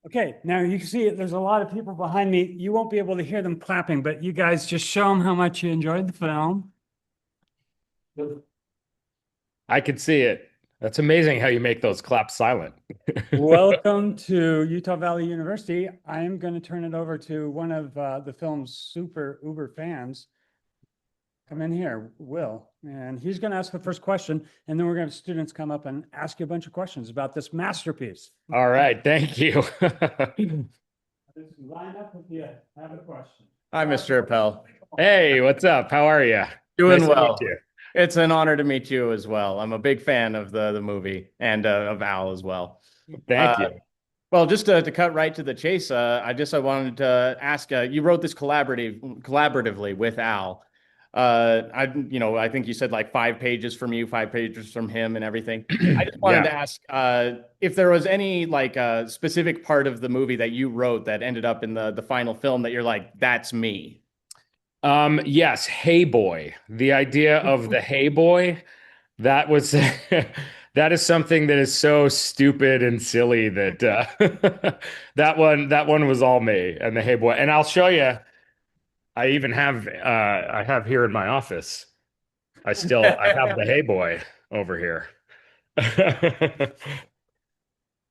Okay, now you can see there's a lot of people behind me. You won't be able to hear them clapping, but you guys just show them how much you enjoyed the film. I could see it. That's amazing how you make those claps silent. Welcome to Utah Valley University. I am going to turn it over to one of the film's super uber fans. Come in here, Will, and he's going to ask the first question, and then we're going to have students come up and ask you a bunch of questions about this masterpiece. All right, thank you. Just line up if you have a question. Hi, Mr. Appell. Hey, what's up? How are you? Doing Nice to meet well. you. It's an honor to meet you as well. I'm a big fan of the movie and of Al as well. Thank Uh, you. well, just to cut right to the chase, I wanted to ask. You wrote this collaboratively with Al. I think you said like 5 pages from you, 5 pages from him, and everything. I just wanted Yeah. to ask if there was any like specific part of the movie that you wrote that ended up in the final film that you're like, that's me. Yes, Hey Boy. The idea of the Hey Boy, that was that is something that is so stupid and silly that that one was all me and the Hey Boy. And I'll show you. I have here in my office. I have the Hey Boy over here.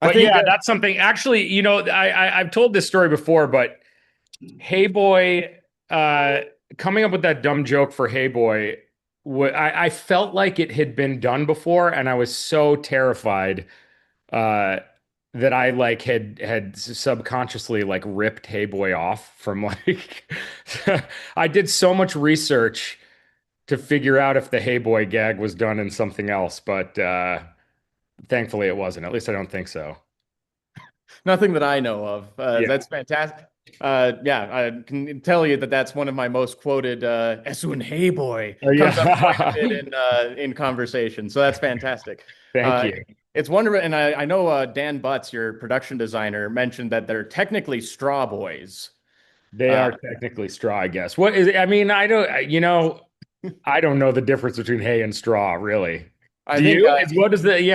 I But think yeah, that's something actually, I've told this story before, but Hey Boy, coming up with that dumb joke for Hey Boy, I felt like it had been done before, and I was so terrified uh, that I like had subconsciously like ripped Hey Boy off from like I did so much research to figure out if the Hey Boy gag was done in something else, but thankfully it wasn't. At least I don't think so. nothing that I know of. Yeah. That's fantastic. Yeah, I can tell you that that's one of my most quoted. "Es un hey boy" Oh comes up quite a yeah. bit in conversation, so that's fantastic. Thank Uh, you. it's wonderful, and I know Dan Butts, your production designer, mentioned that they're technically straw boys. They Uh, are technically straw, I guess. What is it? I mean, I don't know the difference between hay and straw, really. I Do think you?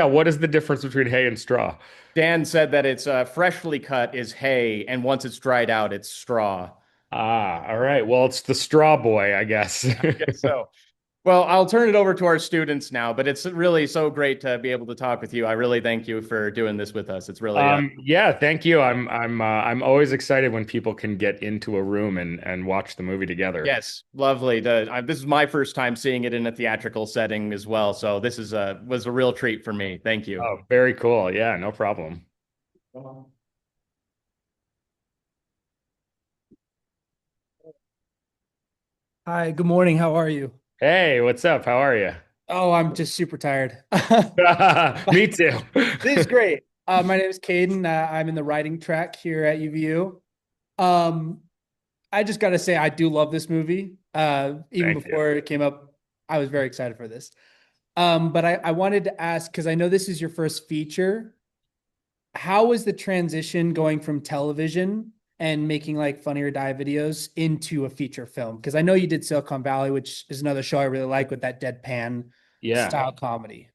What is the difference between hay and straw? Dan said that it's freshly cut is hay, and once it's dried out, it's straw. Ah, all right. Well, it's the straw boy, I guess. I guess so. Well, I'll turn it over to our students now, but it's really so great to be able to talk with you. I really thank you for doing this with us. It's really Yeah, thank you. I'm always excited when people can get into a room and watch the movie together. yes, lovely. This is my first time seeing it in a theatrical setting as well, so this is was a real treat for me. Thank you. Oh, very cool. Yeah, no problem. Hi, good morning. How are you? Hey, what's up? How are you? Oh, I'm just super tired. Me too. This is great. My name is Caden. I'm in the writing track here at UVU. Um, I just got to say, I do love this movie. Even Thank you. before it came up, I was very excited for this. But I wanted to ask, because I know this is your first feature, how was the transition going from television and making like Funny or Die videos into a feature film? Because I know you did Silicon Valley, which is another show I really like with that deadpan Yeah. style comedy.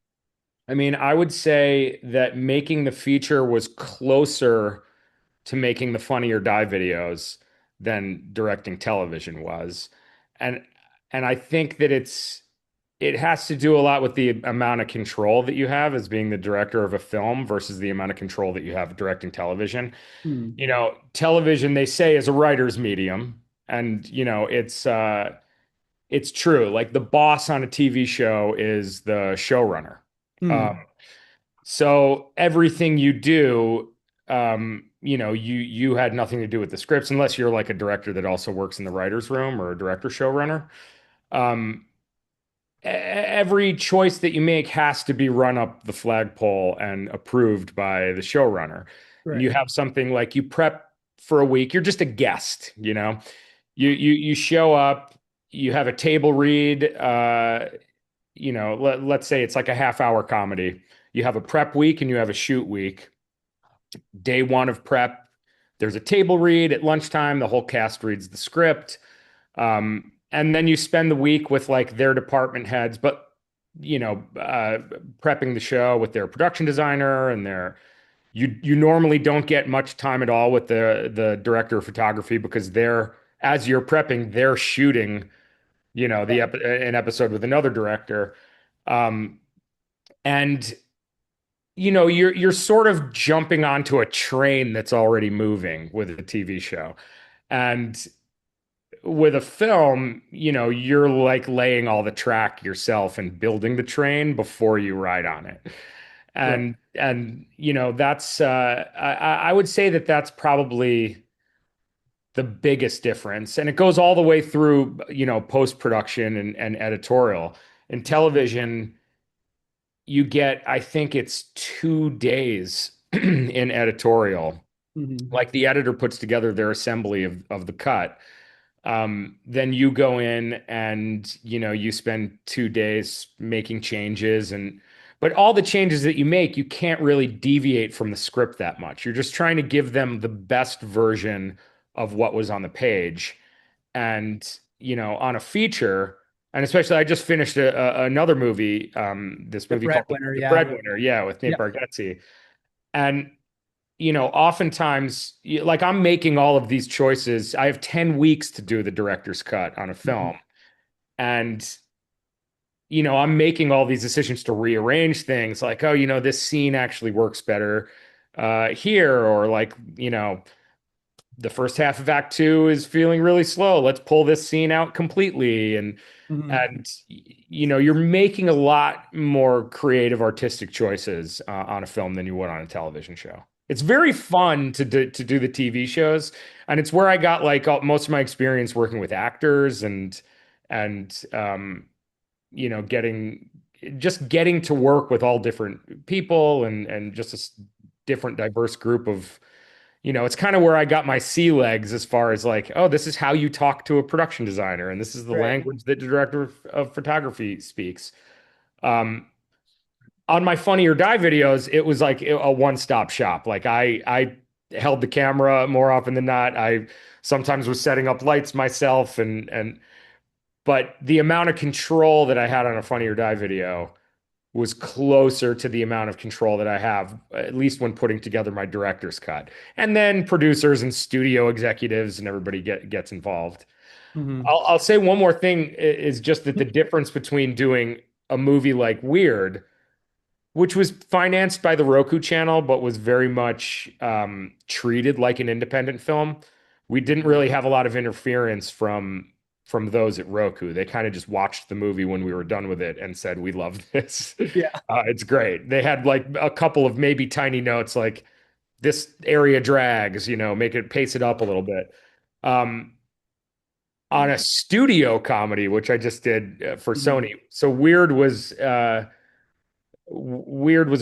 I mean, I would say that making the feature was closer to making the Funny or Die videos than directing television was. And and I think that it has to do a lot with the amount of control that you have as being the director of a film versus the amount of control that you have directing television. Hmm. Television they say is a writer's medium, and it's true. Like the boss on a TV show is the showrunner. Hmm. So everything you do, you had nothing to do with the scripts unless you're like a director that also works in the writer's room or a director showrunner. Um, every choice that you make has to be run up the flagpole and approved by the showrunner. You Right. have something like you prep for a week, you're just a guest, You show up, you have a table read, let's say it's like a half hour comedy. You have a prep week and you have a shoot week. Day one of prep, there's a table read at lunchtime. The whole cast reads the script. And then you spend the week with like their department heads, but prepping the show with their production designer and You normally don't get much time at all with the director of photography because as you're prepping, they're shooting, an episode with another director. Um, and you're sort of jumping onto a train that's already moving with a TV show. And with a film, you're like laying all the track yourself and building the train before you ride on it. Right. And that's I would say that that's probably the biggest difference. And it goes all the way through, post-production and editorial. In television, you get, I think it's 2 days in editorial. Mhm. Like the editor puts together their assembly of the cut. Then you go in and you spend 2 days making changes, but all the changes that you make, you can't really deviate from the script that much. You're just trying to give them the best version of what was on the page. And on a feature, and especially I just finished another movie, this The movie called Breadwinner, The yeah. Breadwinner, yeah, with Nate Yep. Bargatze. And oftentimes, like I'm making all of these choices. I have 10 weeks to do the director's cut on a film. And, I'm making all these decisions to rearrange things like, oh, this scene actually works better here, or like, the first half of Act Two is feeling really slow. Let's pull this scene out completely. Mhm. And you're making a lot more creative, artistic choices on a film than you would on a television show. It's very fun to do the TV shows, and it's where I got like most of my experience working with actors and getting to work with all different people and just different diverse group of it's kind of where I got my sea legs as far as like, oh, this is how you talk to a production designer, and this is the Right. language that the director of photography speaks. Um, on my Funny or Die videos, it was like a one-stop shop. Like I held the camera more often than not. I sometimes was setting up lights myself, but the amount of control that I had on a Funny or Die video was closer to the amount of control that I have, at least when putting together my director's cut. And then producers and studio executives and everybody gets involved. Mhm. I'll say one more thing is just that the difference between doing a movie like Weird, which was financed by the Roku channel, but was very much treated like an independent film. We didn't really have a lot of interference from those at Roku. They kind of just watched the movie when we were done with it and said, "We love this. Yeah. It's great." They had like a couple of maybe tiny notes like this area drags, make it pace it up a little bit. Um, on a studio comedy, which I just did for Mhm. Sony. So Weird was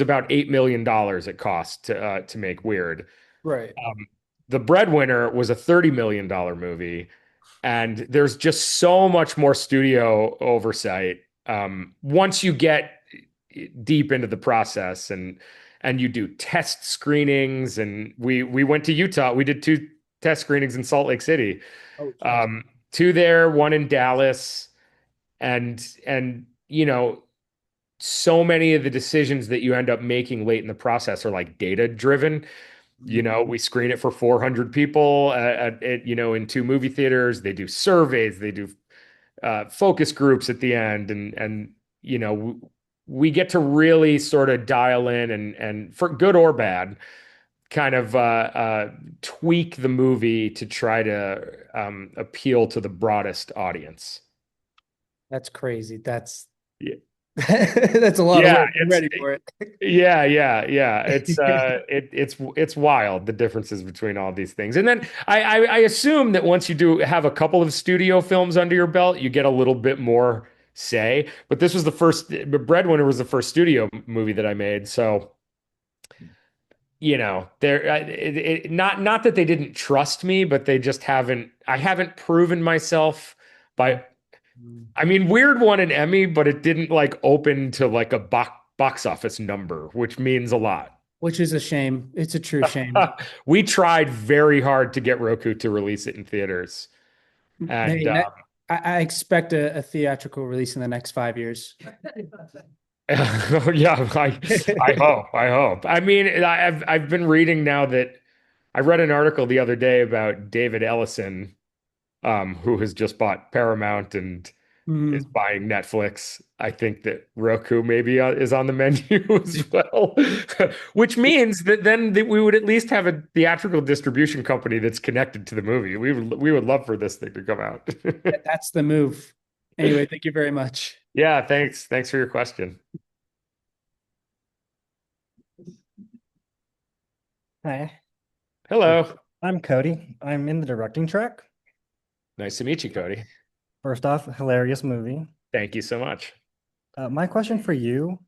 about $8 million it cost to make Weird. Right. The Breadwinner was a $30 million movie, and there's just so much more studio oversight once you get deep into the process, and you do test screenings, and we went to Utah. We did 2 test screenings in Salt Lake City, Oh, geez. 2 there, 1 in Dallas, and so many of the decisions that you end up making late in the process are like data driven. We screen it for 400 people in 2 movie theaters. They do surveys, they do focus groups at the end, and we get to really sort of dial in and for good or bad, kind of tweak the movie to try to appeal to the broadest audience. That's crazy. That's Yeah. that's a lot of Yeah, work. I'm ready for it. yeah. It's wild, the differences between all these things. And then I assume that once you do have a couple of studio films under your belt, you get a little bit more say. But this was Breadwinner was the first studio movie that I made, so not that they didn't trust me, but they just I haven't proven myself by. I mean, Weird won an Emmy, but it didn't like open to like a box office number, which means a lot. Which is a shame. It's a true shame. We tried very hard to get Roku to release it in theaters, and Hey, I expect a theatrical release in the next 5 years. Yeah, I hope. I mean, I've been reading now that I read an article the other day about David Ellison, who has just bought Paramount and is Mhm. buying Netflix. I think that Roku maybe is on the menu as well, which means that then we would at least have a theatrical distribution company that's connected to the movie. We would love for this thing to come out. That's the move. Anyway, thank you very much. Yeah, thanks. Thanks for your question. Hi, Hello. I'm Cody. I'm in the directing track. Nice to meet you, Cody. First off, hilarious movie. Thank you so much. My question for you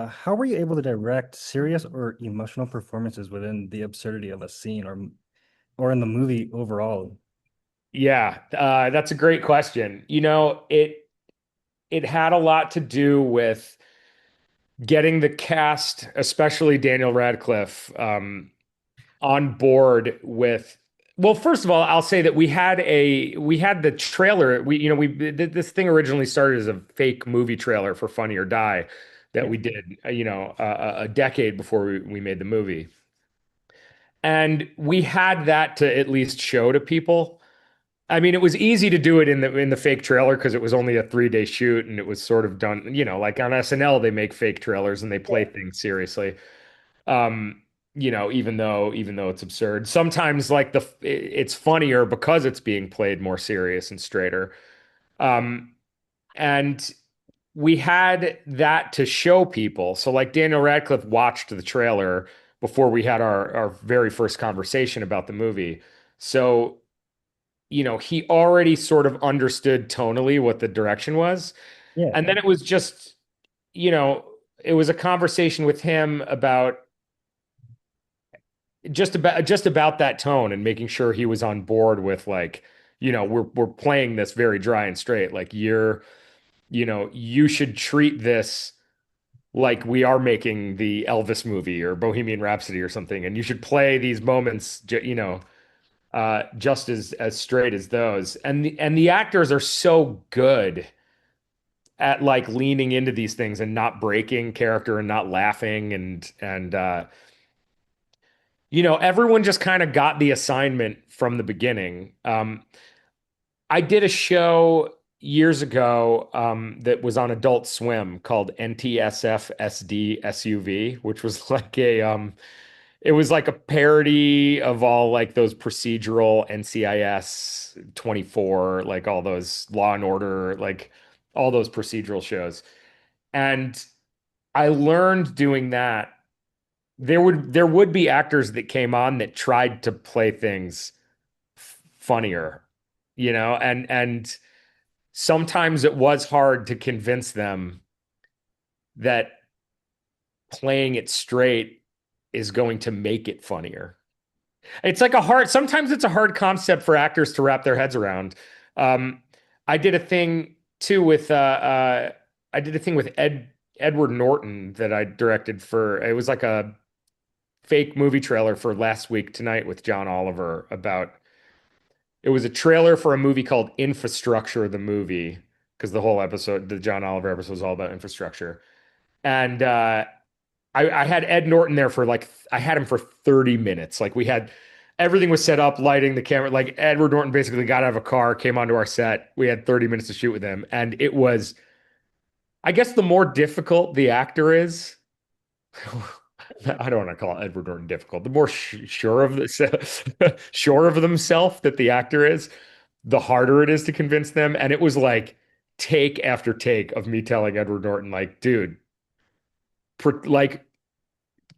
how were you able to direct serious or emotional performances within the absurdity of a scene or in the movie overall? Yeah, that's a great question. It had a lot to do with getting the cast, especially Daniel Radcliffe, on board with. Well, first of all, I'll say that we had the trailer. This thing originally started as a fake movie trailer for Funny or Die that Yeah. we did, a decade before we made the movie. And we had that to at least show to people. I mean, it was easy to do it in the fake trailer because it was only a 3-day shoot and it was sort of done, like on SNL, they make fake trailers and they play things seriously. Um, even though it's absurd. Sometimes like it's funnier because it's being played more serious and straighter. Um, and we had that to show people. So like Daniel Radcliffe watched the trailer before we had our very first conversation about the movie. So he already sort of understood tonally what the direction was. Yeah. And then it was just, you know, it was a conversation with him about just about that tone and making sure he was on board with like, we're playing this very dry and straight. Like you should treat this like we are making the Elvis movie or Bohemian Rhapsody or something, and you should play these moments, just as straight as those. And the actors are so good at like leaning into these things and not breaking character and not laughing and everyone just kind of got the assignment from the beginning. I did a show years ago that was on Adult Swim called NTSF SD SUV, which was like it was like a parody of all like those procedural NCIS 24, like all those Law and Order, like all those procedural shows. And I learned doing that there would be actors that came on that tried to play things funnier, and sometimes it was hard to convince them that playing it straight is going to make it funnier. Sometimes it's a hard concept for actors to wrap their heads around. Um, I did a thing too with I did a thing with Edward Norton that I directed it was like a fake movie trailer for Last Week Tonight with John Oliver it was a trailer for a movie called Infrastructure, the movie, because the John Oliver episode was all about infrastructure. And I had Ed Norton there I had him for 30 minutes. Like everything was set up, lighting, the camera. Like Edward Norton basically got out of a car, came onto our set. We had 30 minutes to shoot with him. And it was, I guess the more difficult the actor is, I don't want to call Edward Norton difficult. The more sure of sure of themselves that the actor is, the harder it is to convince them. And it was like take after take of me telling Edward Norton, like, dude, like,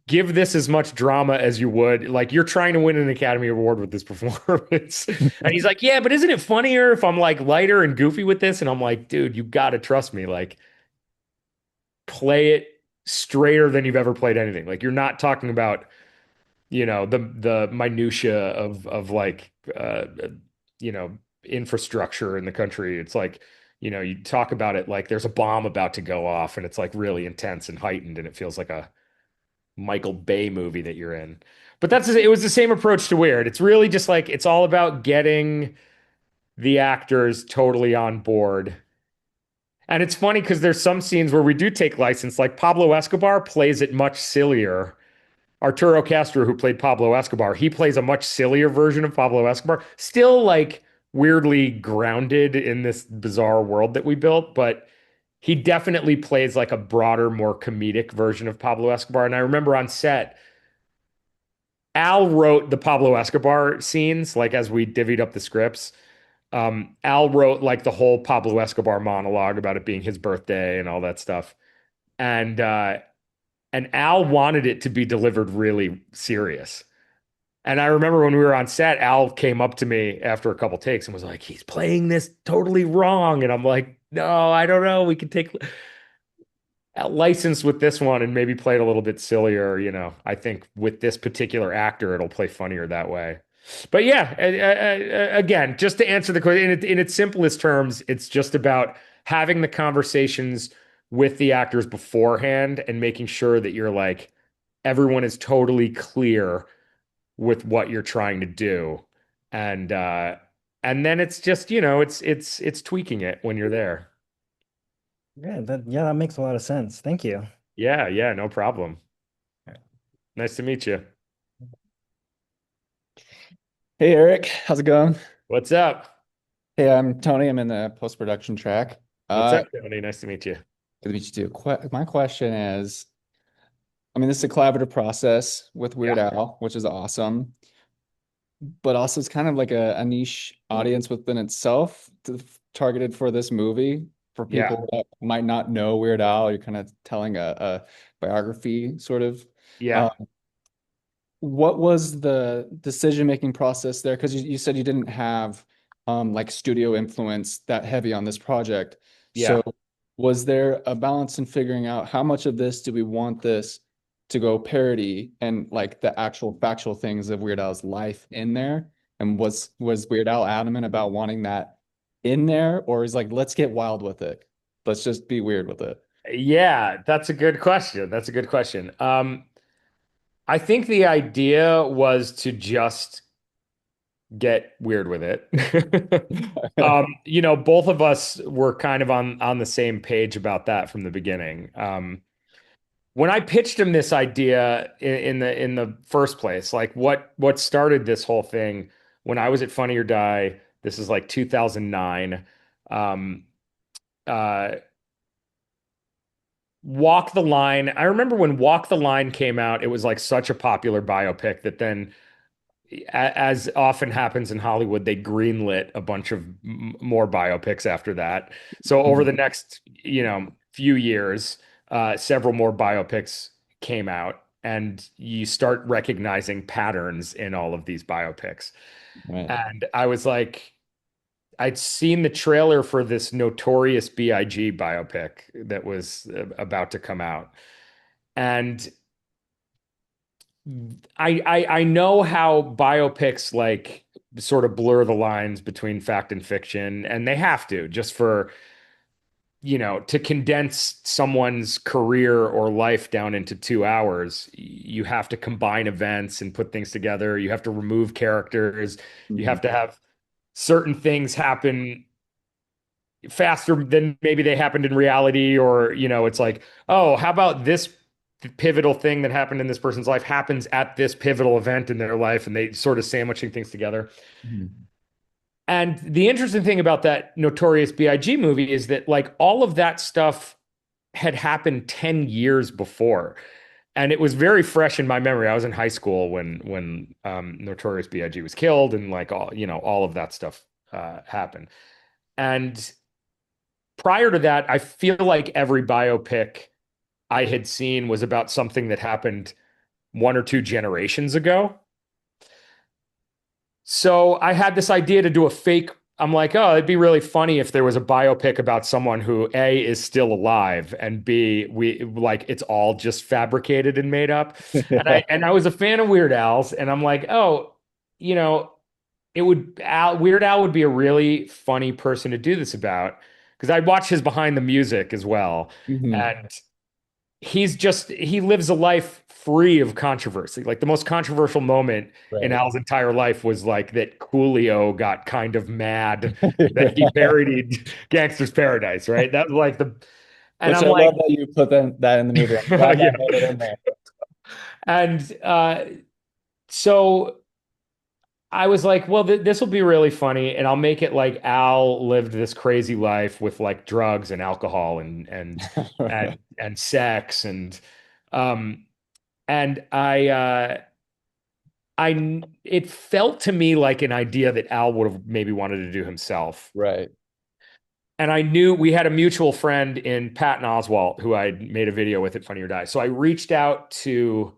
give this as much drama as you would. Like, you're trying to win an Academy Award with this performance. And he's like, yeah, but isn't it funnier if I'm like lighter and goofy with this? And I'm like, dude, you got to trust me. Like, play it straighter than you've ever played anything. Like you're not talking about, the minutia of like infrastructure in the country. It's like, you talk about it like there's a bomb about to go off and it's like really intense and heightened and it feels like a Michael Bay movie that you're in. But it was the same approach to Weird. It's really just like it's all about getting the actors totally on board And it's funny because there's some scenes where we do take license, like Pablo Escobar plays it much sillier. Arturo Castro, who played Pablo Escobar, he plays a much sillier version of Pablo Escobar, still like weirdly grounded in this bizarre world that we built, but he definitely plays like a broader, more comedic version of Pablo Escobar. And I remember on set, Al wrote the Pablo Escobar scenes, like as we divvied up the scripts. Al wrote like the whole Pablo Escobar monologue about it being his birthday and all that stuff. And and Al wanted it to be delivered really serious. And I remember when we were on set, Al came up to me after a couple takes and was like, "He's playing this totally wrong." And I'm like, "No, I don't know. We could take a license with this one and maybe play it a little bit sillier. I think with this particular actor, it'll play funnier that way." But yeah, again, just to answer the question in its simplest terms, it's just about having the conversations with the actors beforehand and making sure that you're like, everyone is totally clear with what you're trying to do. And then it's just, it's tweaking it when you're there. Yeah, that makes a lot of sense. Thank you. Yeah, no problem. Nice to meet you. Hey Eric, how's it going? What's up? Hey, I'm Tony. I'm in the post-production track. What's up, Tony? Nice to meet you. Good to meet you too. My question is, I mean, this is a collaborative process with Weird Al, which is awesome, but also it's kind of like a niche audience within itself targeted for this movie for Yeah. people that might not know Weird Al. You're kind of telling a biography sort of. Yeah. What was the decision-making process there? Because you said you didn't have like studio influence that heavy on this project. Yeah. So was there a balance in figuring out how much of this do we want this to go parody and like the actual factual things of Weird Al's life in there? And was Weird Al adamant about wanting that in there, or is like, let's get wild with it. Let's just be weird with it. Yeah, that's a good question. That's a good question. I think the idea was to just get weird with it. Both of us were kind of on the same page about that from the beginning. When I pitched him this idea in the first place, like what started this whole thing when I was at Funny or Die, this is like 2009. Uh, Walk the Line. I remember when Walk the Line came out, it was like such a popular biopic that then, as often happens in Hollywood, they greenlit a bunch of more biopics after that. So over the next, few years, several more biopics came out, and you start recognizing patterns in all of these biopics. Right. And I was like, I'd seen the trailer for this Notorious B.I.G. biopic that was about to come out. And I know how biopics like sort of blur the lines between fact and fiction, and they have to just for, to condense someone's career or life down into 2 hours. You have to combine events and put things together. You have to remove characters. You have to have certain things happen faster than maybe they happened in reality, or it's like, oh, how about this pivotal thing that happened in this person's life happens at this pivotal event in their life, and they sort of sandwiching things together. And the interesting thing about that Notorious B.I.G. movie is that like all of that stuff had happened 10 years before, and it was very fresh in my memory. I was in high school when Notorious B.I.G. was killed, and like all of that stuff happened. And prior to that, I feel like every biopic I had seen was about something that happened 1 or 2 generations ago. So I had this idea to do a fake. I'm like, oh, it'd be really funny if there was a biopic about someone who A, is still alive, and B, we like it's all just fabricated and made up. And I was a fan of Weird Al's, and I'm like, oh, Weird Al would be a really funny person to do this about, because I'd watch his Behind the Music as well. And he lives a life free of controversy. Like the most controversial moment in Right. Al's entire life was like that Coolio got kind of mad that he parodied Gangster's Paradise, right? That was like the, and Which I'm I like, love that you put that in the movie. I'm glad yeah. that made it in there. And so I was like, well, this will be really funny, and I'll make it like Al lived this crazy life with like drugs and alcohol and sex um and it felt to me like an idea that Al would have maybe wanted to do himself. Right. And I knew we had a mutual friend in Patton Oswalt who I made a video with at Funny or Die. So I reached out to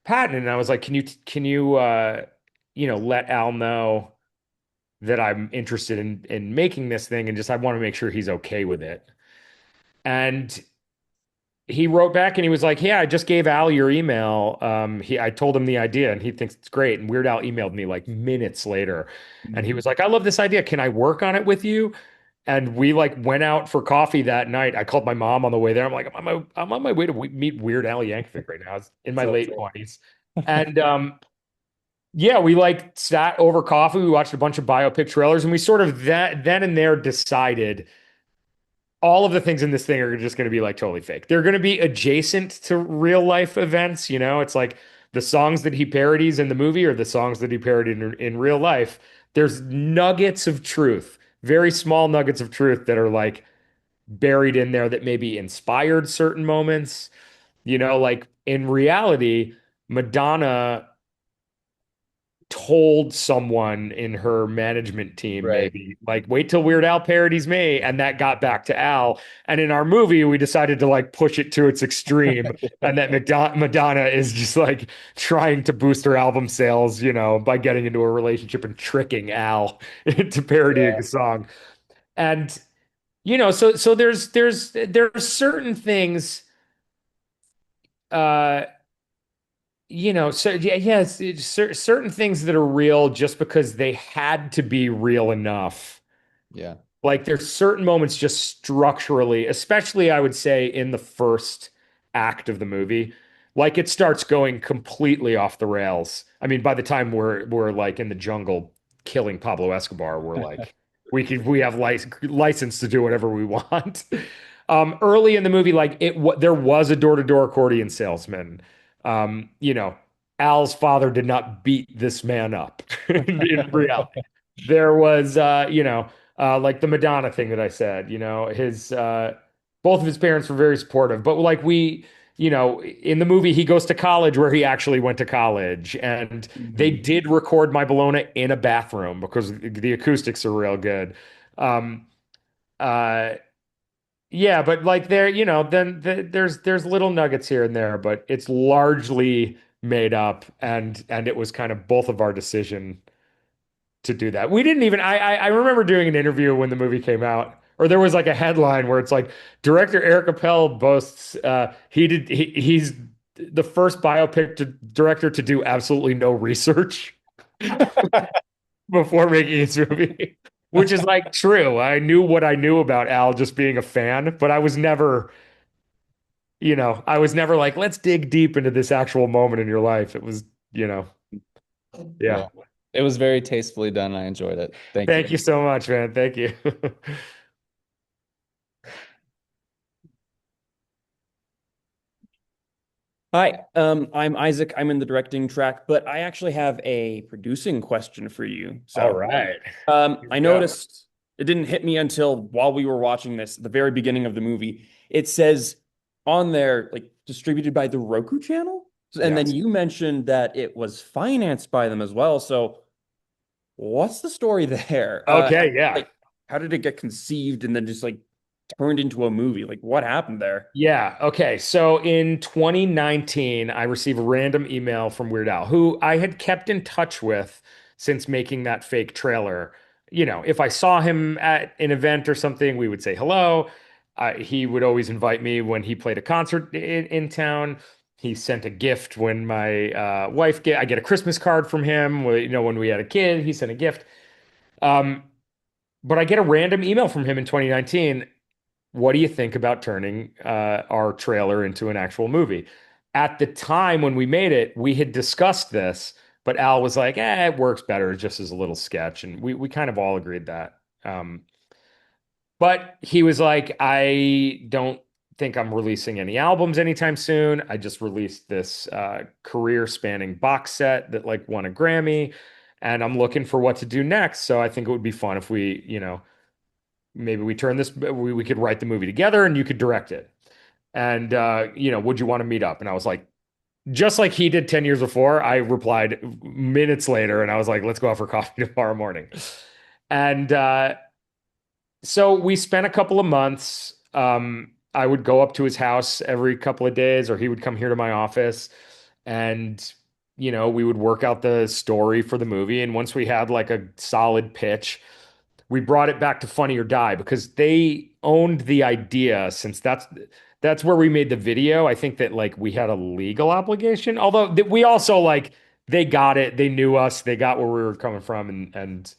Patton and I was like, can you let Al know that I'm interested in making this thing and just I want to make sure he's okay with it. And he wrote back and he was like, "Yeah, I just gave Al your email. I told him the idea and he thinks it's great." And Weird Al emailed me like minutes later, and he was like, "I love this idea. Can I work on it with you?" And we like went out for coffee that night. I called my mom on the way there. I'm like, I'm on my way to meet Weird Al Yankovic right now. I was in my So late cool. 20s, and yeah, we like sat over coffee. We watched a bunch of biopic trailers, and we sort of that then and there decided all of the things in this thing are just going to be like totally fake. They're going to be adjacent to real life events. You know, it's like the songs that he parodies in the movie or the songs that he parodied in real life. There's nuggets of truth, very small nuggets of truth that are like buried in there that maybe inspired certain moments. You know, like in reality, Madonna told someone in her management team, Right. maybe like, wait till Weird Al parodies me. And that got back to Al. And in our movie, we decided to like push it to its extreme. And that Madonna is just like trying to boost her album sales, by getting into a relationship and tricking Al into parodying a song. And, so there's certain things, uh, so yeah, yes, certain things that are real just because they had to be real enough. Yeah. Like there's certain moments just structurally, especially I would say in the first act of the movie, like it starts going completely off the rails. I mean, by the time we're like in the jungle killing Pablo Escobar, we're like we have license to do whatever we want. Early in the movie, like there was a door-to-door accordion salesman. Um, you know, Al's father did not beat this man up in reality. There was like the Madonna thing that I said, his both of his parents were very supportive, but like in the movie, he goes to college where he actually went to college, and they did record My Bologna in a bathroom because the acoustics are real good. Um, uh, yeah, but like then there's little nuggets here and there, but it's largely made up, and it was kind of both of our decision to do that. We didn't even I remember doing an interview when the movie came out, or there was like a headline where it's like director Eric Appell boasts he's the first director to do absolutely no research before making his movie, which is like true. I knew what I knew about Al just being a fan, but I was never like, let's dig deep into this actual moment in your life. It was, yeah. Well, it was very tastefully done. I enjoyed it. Thank Thank you. you so much, man. Thank you. Hi, I'm Isaac. I'm in the directing track, but I actually have a producing question for you. All right. I noticed it didn't hit me until while we were watching this, the very beginning of the movie. It says on there, like distributed by the Roku channel. And then Yes. you mentioned that it was financed by them as well. So what's the story there? Okay, yeah. Like, how did it get conceived and then just like turned into a movie? Like, what happened there? Yeah. Okay. So in 2019, I received a random email from Weird Al, who I had kept in touch with since making that fake trailer. If I saw him at an event or something, we would say hello. He would always invite me when he played a concert in town. He sent a gift when my I get a Christmas card from him. When we had a kid, he sent a gift. But I get a random email from him in 2019 what do you think about turning our trailer into an actual movie? At the time when we made it, we had discussed this, but Al was like, it works better just as a little sketch. And we kind of all agreed that. But he was like, I don't think I'm releasing any albums anytime soon. I just released this career spanning box set that like won a Grammy, and I'm looking for what to do next. So I think it would be fun if we, maybe we turn this, we could write the movie together and you could direct it. And, would you want to meet up? And I was like, just like he did 10 years before, I replied minutes later and I was like, let's go out for coffee tomorrow morning. And so we spent a couple of months. I would go up to his house every couple of days, or he would come here to my office. And, we would work out the story for the movie. And once we had like a solid pitch, we brought it back to Funny or Die because they owned the idea, since that's where we made the video. I think that like we had a legal obligation, although we also like they got it, they knew us, they got where we were coming from, and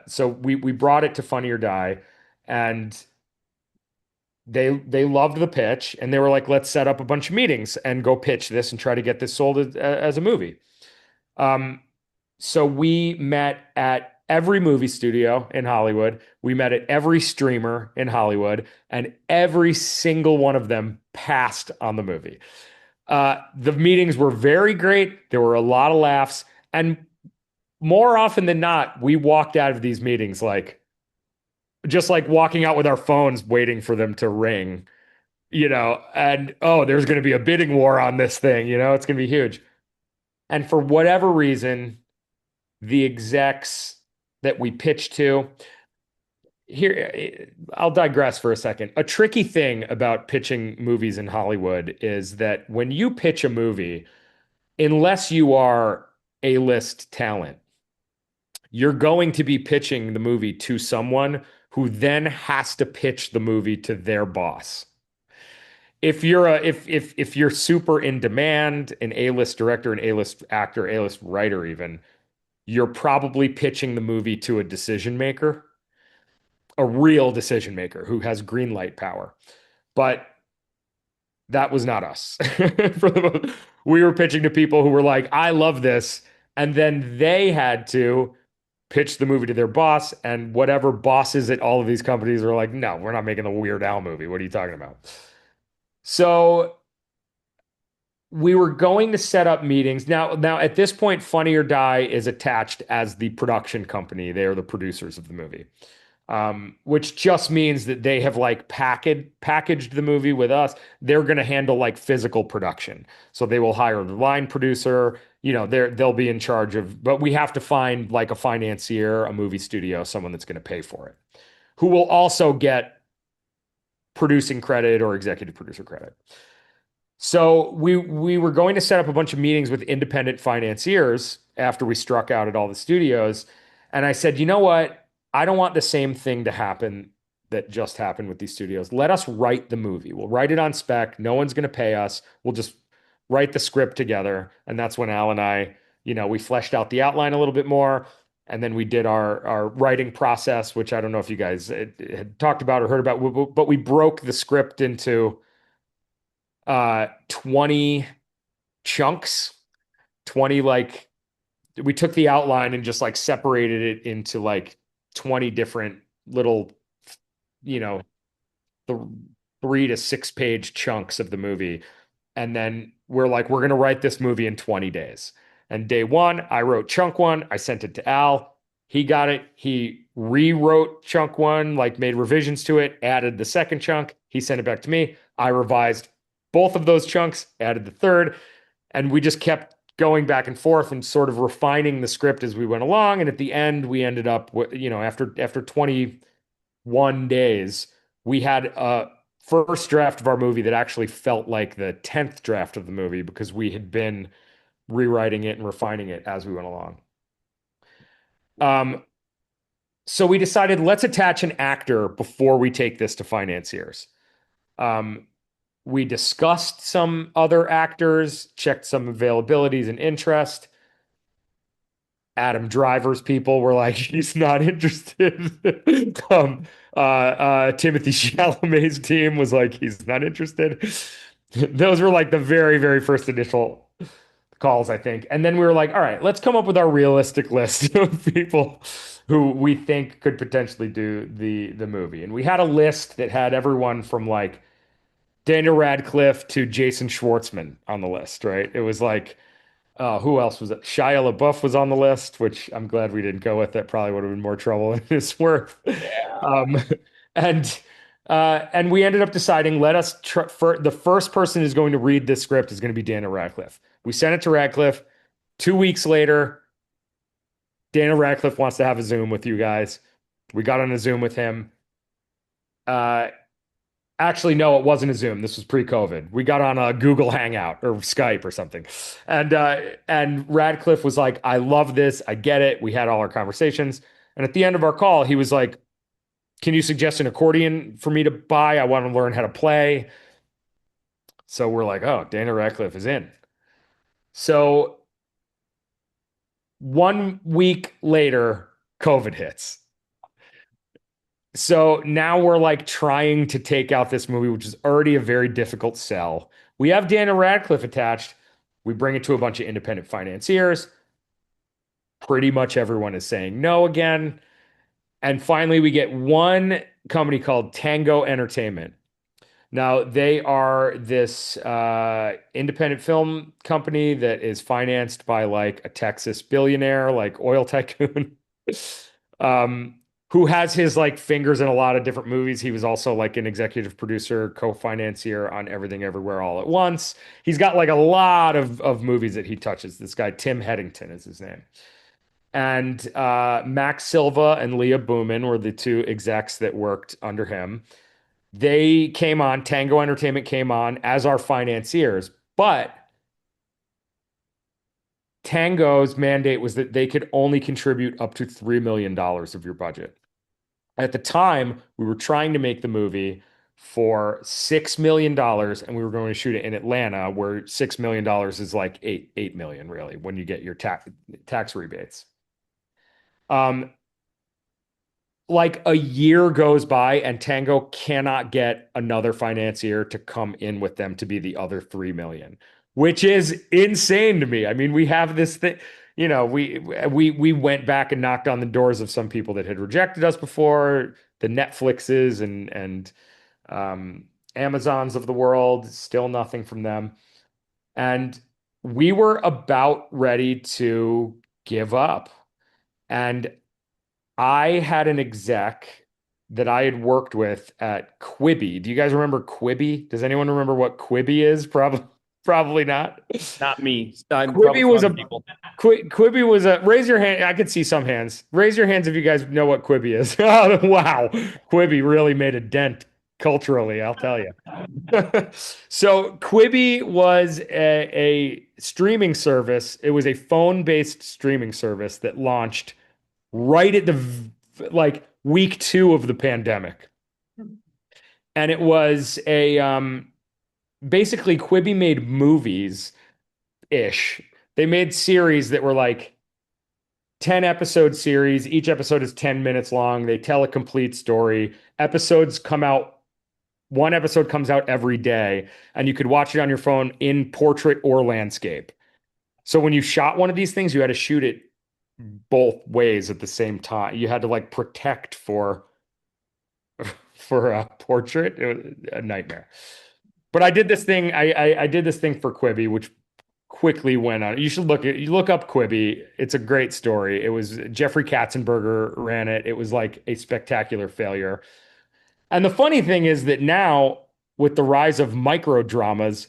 so we brought it to Funny or Die, and they loved the pitch, and they were like, let's set up a bunch of meetings and go pitch this and try to get this sold as a movie. So we met at every movie studio in Hollywood. We met at every streamer in Hollywood, and every single one of them passed on the movie. The meetings were very great. There were a lot of laughs, and more often than not, we walked out of these meetings like just like walking out with our phones waiting for them to ring, and there's going to be a bidding war on this thing, it's going to be huge. And for whatever reason, the execs that we pitched to, here, I'll digress for a second. A tricky thing about pitching movies in Hollywood is that when you pitch a movie, unless you are A-list talent, you're going to be pitching the movie to someone who then has to pitch the movie to their boss. If you're super in demand, an A-list director, an A-list actor, A-list writer even, you're probably pitching the movie to a decision maker, a real decision maker who has green light power. But that was not us. We were pitching to people who were like, I love this. And then they had to pitch the movie to their boss, and whatever bosses at all of these companies are like, no, we're not making the Weird Al movie. What are you talking about? So we were going to set up meetings. Now at this point, Funny or Die is attached as the production company. They are the producers of the movie, which just means that they have like packaged the movie with us. They're going to handle like physical production. So they will hire the line producer, they'll be in charge of, but we have to find like a financier, a movie studio, someone that's going to pay for it, who will also get producing credit or executive producer credit. So we were going to set up a bunch of meetings with independent financiers after we struck out at all the studios. And I said, you know what? I don't want the same thing to happen that just happened with these studios. Let us write the movie. We'll write it on spec. No one's going to pay us. We'll just write the script together. And that's when Al and I, we fleshed out the outline a little bit more. And then we did our writing process, which I don't know if you guys had talked about or heard about, but we broke the script into 20 chunks, 20 like we took the outline and just like separated it into like 20 different little, the 3 to 6 page chunks of the movie. And then we're like, we're going to write this movie in 20 days. And day one, I wrote chunk one. I sent it to Al. He got it. He rewrote chunk one, like made revisions to it, added the second chunk. He sent it back to me. I revised both of those chunks, added the third. And we just kept going back and forth and sort of refining the script as we went along. And at the end, we ended up with, after 21 days, we had a first draft of our movie that actually felt like the 10th draft of the movie because we had been rewriting it and refining it as we went along. So we decided, let's attach an actor before we take this to financiers. We discussed some other actors, checked some availabilities and interest. Adam Driver's people were like, he's not interested. Timothy Chalamet's team was like, he's not interested. Those were like the very, very first initial calls, I think. And then we were like, all right, let's come up with our realistic list of people who we think could potentially do the movie. And we had a list that had everyone from like Daniel Radcliffe to Jason Schwartzman on the list, right? It was like, who else was it? Shia LaBeouf was on the list, which I'm glad we didn't go with. That probably would have been more trouble than it's worth. Um, and and we ended up deciding, the first person who's going to read this script is going to be Daniel Radcliffe. We sent it to Radcliffe. 2 weeks later, Daniel Radcliffe wants to have a Zoom with you guys. We got on a Zoom with him. Actually, no, it wasn't a Zoom. This was pre-COVID. We got on a Google Hangout or Skype or something. And Radcliffe was like, I love this. I get it. We had all our conversations. And at the end of our call, he was like, can you suggest an accordion for me to buy? I want to learn how to play. So we're like, oh, Daniel Radcliffe is in. So 1 week later, COVID hits. So now we're like trying to take out this movie, which is already a very difficult sell. We have Daniel Radcliffe attached. We bring it to a bunch of independent financiers. Pretty much everyone is saying no again. And finally, we get one company called Tango Entertainment. Now, they are this independent film company that is financed by like a Texas billionaire, like oil tycoon. Who has his like fingers in a lot of different movies. He was also like an executive producer, co-financier on Everything Everywhere All at Once. He's got like a lot of movies that he touches. This guy, Tim Headington is his name. And Max Silva and Leah Boomin were the two execs that worked under him. They came on, Tango Entertainment came on as our financiers, but Tango's mandate was that they could only contribute up to $3 million of your budget. At the time, we were trying to make the movie for $6 million, and we were going to shoot it in Atlanta, where $6 million is like $8 million, really, when you get your tax rebates. Like a year goes by, and Tango cannot get another financier to come in with them to be the other $3 million, which is insane to me. I mean, we have this thing. You know, we went back and knocked on the doors of some people that had rejected us before, the Netflixes and Amazons of the world, still nothing from them. And we were about ready to give up. And I had an exec that I had worked with at Quibi. Do you guys remember Quibi? Does anyone remember what Quibi is? Probably not. Not me. I'm Quibi probably was some a people. Quibi was a raise your hand. I could see some hands. Raise your hands if you guys know what Quibi is. Oh, wow. Quibi really made a dent culturally, I'll tell you. So Quibi was a streaming service. It was a phone-based streaming service that launched right at the like week 2 of the pandemic. And it was basically Quibi made movies-ish. They made series that were like 10 episode series. Each episode is 10 minutes long. They tell a complete story. One episode comes out every day, and you could watch it on your phone in portrait or landscape. So when you shot one of these things, you had to shoot it both ways at the same time. You had to like protect for a portrait. It was a nightmare. But I did this thing. I did this thing for Quibi, which quickly went on. You look up Quibi. It's a great story. It was Jeffrey Katzenberger ran it. It was like a spectacular failure. And the funny thing is that now, with the rise of microdramas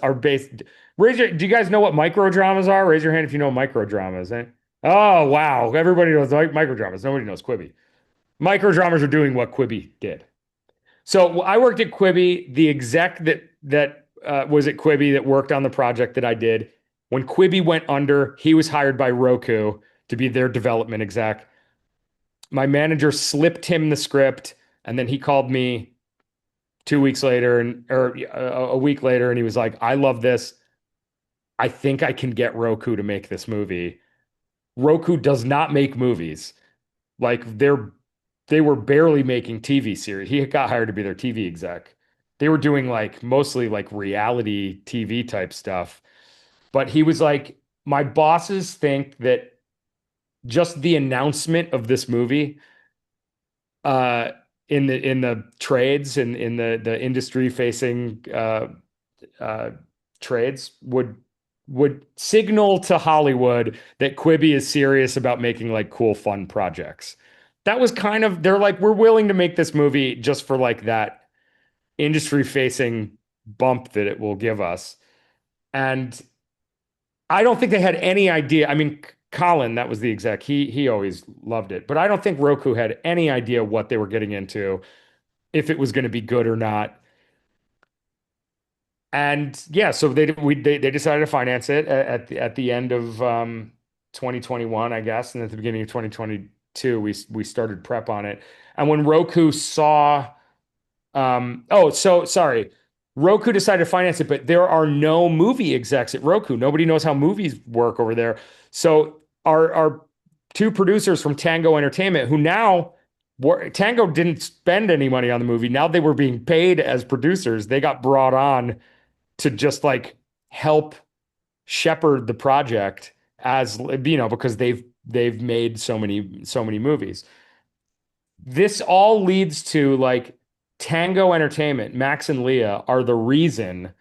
are based. Do you guys know what microdramas are? Raise your hand if you know microdramas. Oh, wow. Everybody knows microdramas. Nobody knows Quibi. Microdramas are doing what Quibi did. So I worked at Quibi. The exec that was at Quibi that worked on the project that I did. When Quibi went under, he was hired by Roku to be their development exec. My manager slipped him the script, and then he called me 2 weeks later, or a week later, and he was like, I love this. I think I can get Roku to make this movie. Roku does not make movies. Like they were barely making TV series. He got hired to be their TV exec. They were doing like mostly like reality TV type stuff. But he was like, my bosses think that just the announcement of this movie uh in the trades and in the industry facing uh trades would signal to Hollywood that Quibi is serious about making like cool fun projects. That was kind of, they're like, we're willing to make this movie just for like that industry facing bump that it will give us. And I don't think they had any idea. I mean, Colin, that was the exec. He always loved it, but I don't think Roku had any idea what they were getting into, if it was going to be good or not. And yeah, so they decided to finance it at the end of 2021, I guess, and at the beginning of 2022, we started prep on it. And when Roku saw, oh, so sorry. Roku decided to finance it, but there are no movie execs at Roku. Nobody knows how movies work over there. So our two producers from Tango Entertainment, who now Tango didn't spend any money on the movie. Now they were being paid as producers. They got brought on to just like help shepherd the project as, you know, because they've made so many movies. This all leads to like Tango Entertainment, Max and Leah are the reason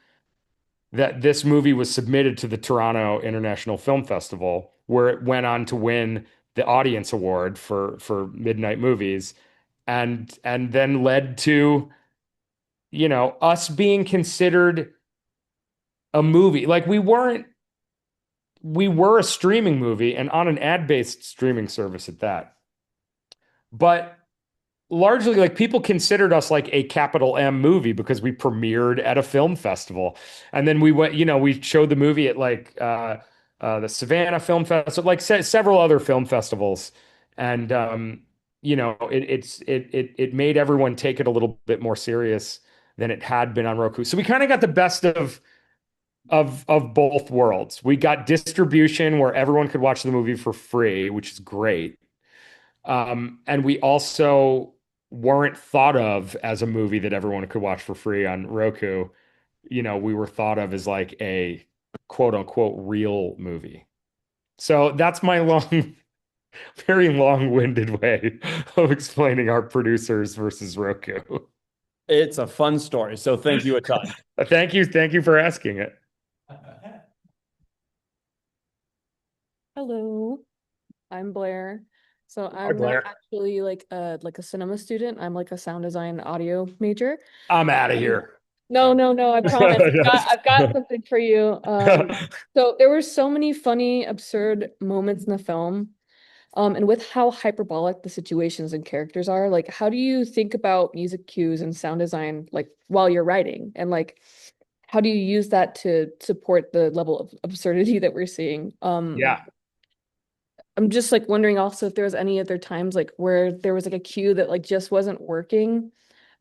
that this movie was submitted to the Toronto International Film Festival, where it went on to win the audience award for midnight movies, and then led to, you know, us being considered a movie. Like we were a streaming movie and on an ad-based streaming service at that. But largely, like people considered us like a capital M movie because we premiered at a film festival. And then we went, you know, we showed the movie at like the Savannah Film Festival, like several other film festivals. And you know, it made everyone take it a little bit more serious than it had been on Roku. So we kind of got the best of both worlds. We got distribution where everyone could watch the movie for free, which is great. And we also weren't thought of as a movie that everyone could watch for free on Roku. You know, we were thought of as like a quote unquote real movie. So that's my long, very long-winded way of explaining our producers versus Roku. It's a fun story. So thank you a ton. Thank you. Thank you for asking it. Hello, I'm Blair. So I'm Blair. not actually like a cinema student. I'm like a sound design audio major. I'm out of here. No, I promise. Yes. I've got something for you. So there were so many funny, absurd moments in the film. And with how hyperbolic the situations and characters are, like how do you think about music cues and sound design like while you're writing? And like how do you use that to support the level of absurdity that we're seeing? Yeah. I'm just like wondering also if there was any other times like where there was like a cue that like just wasn't working,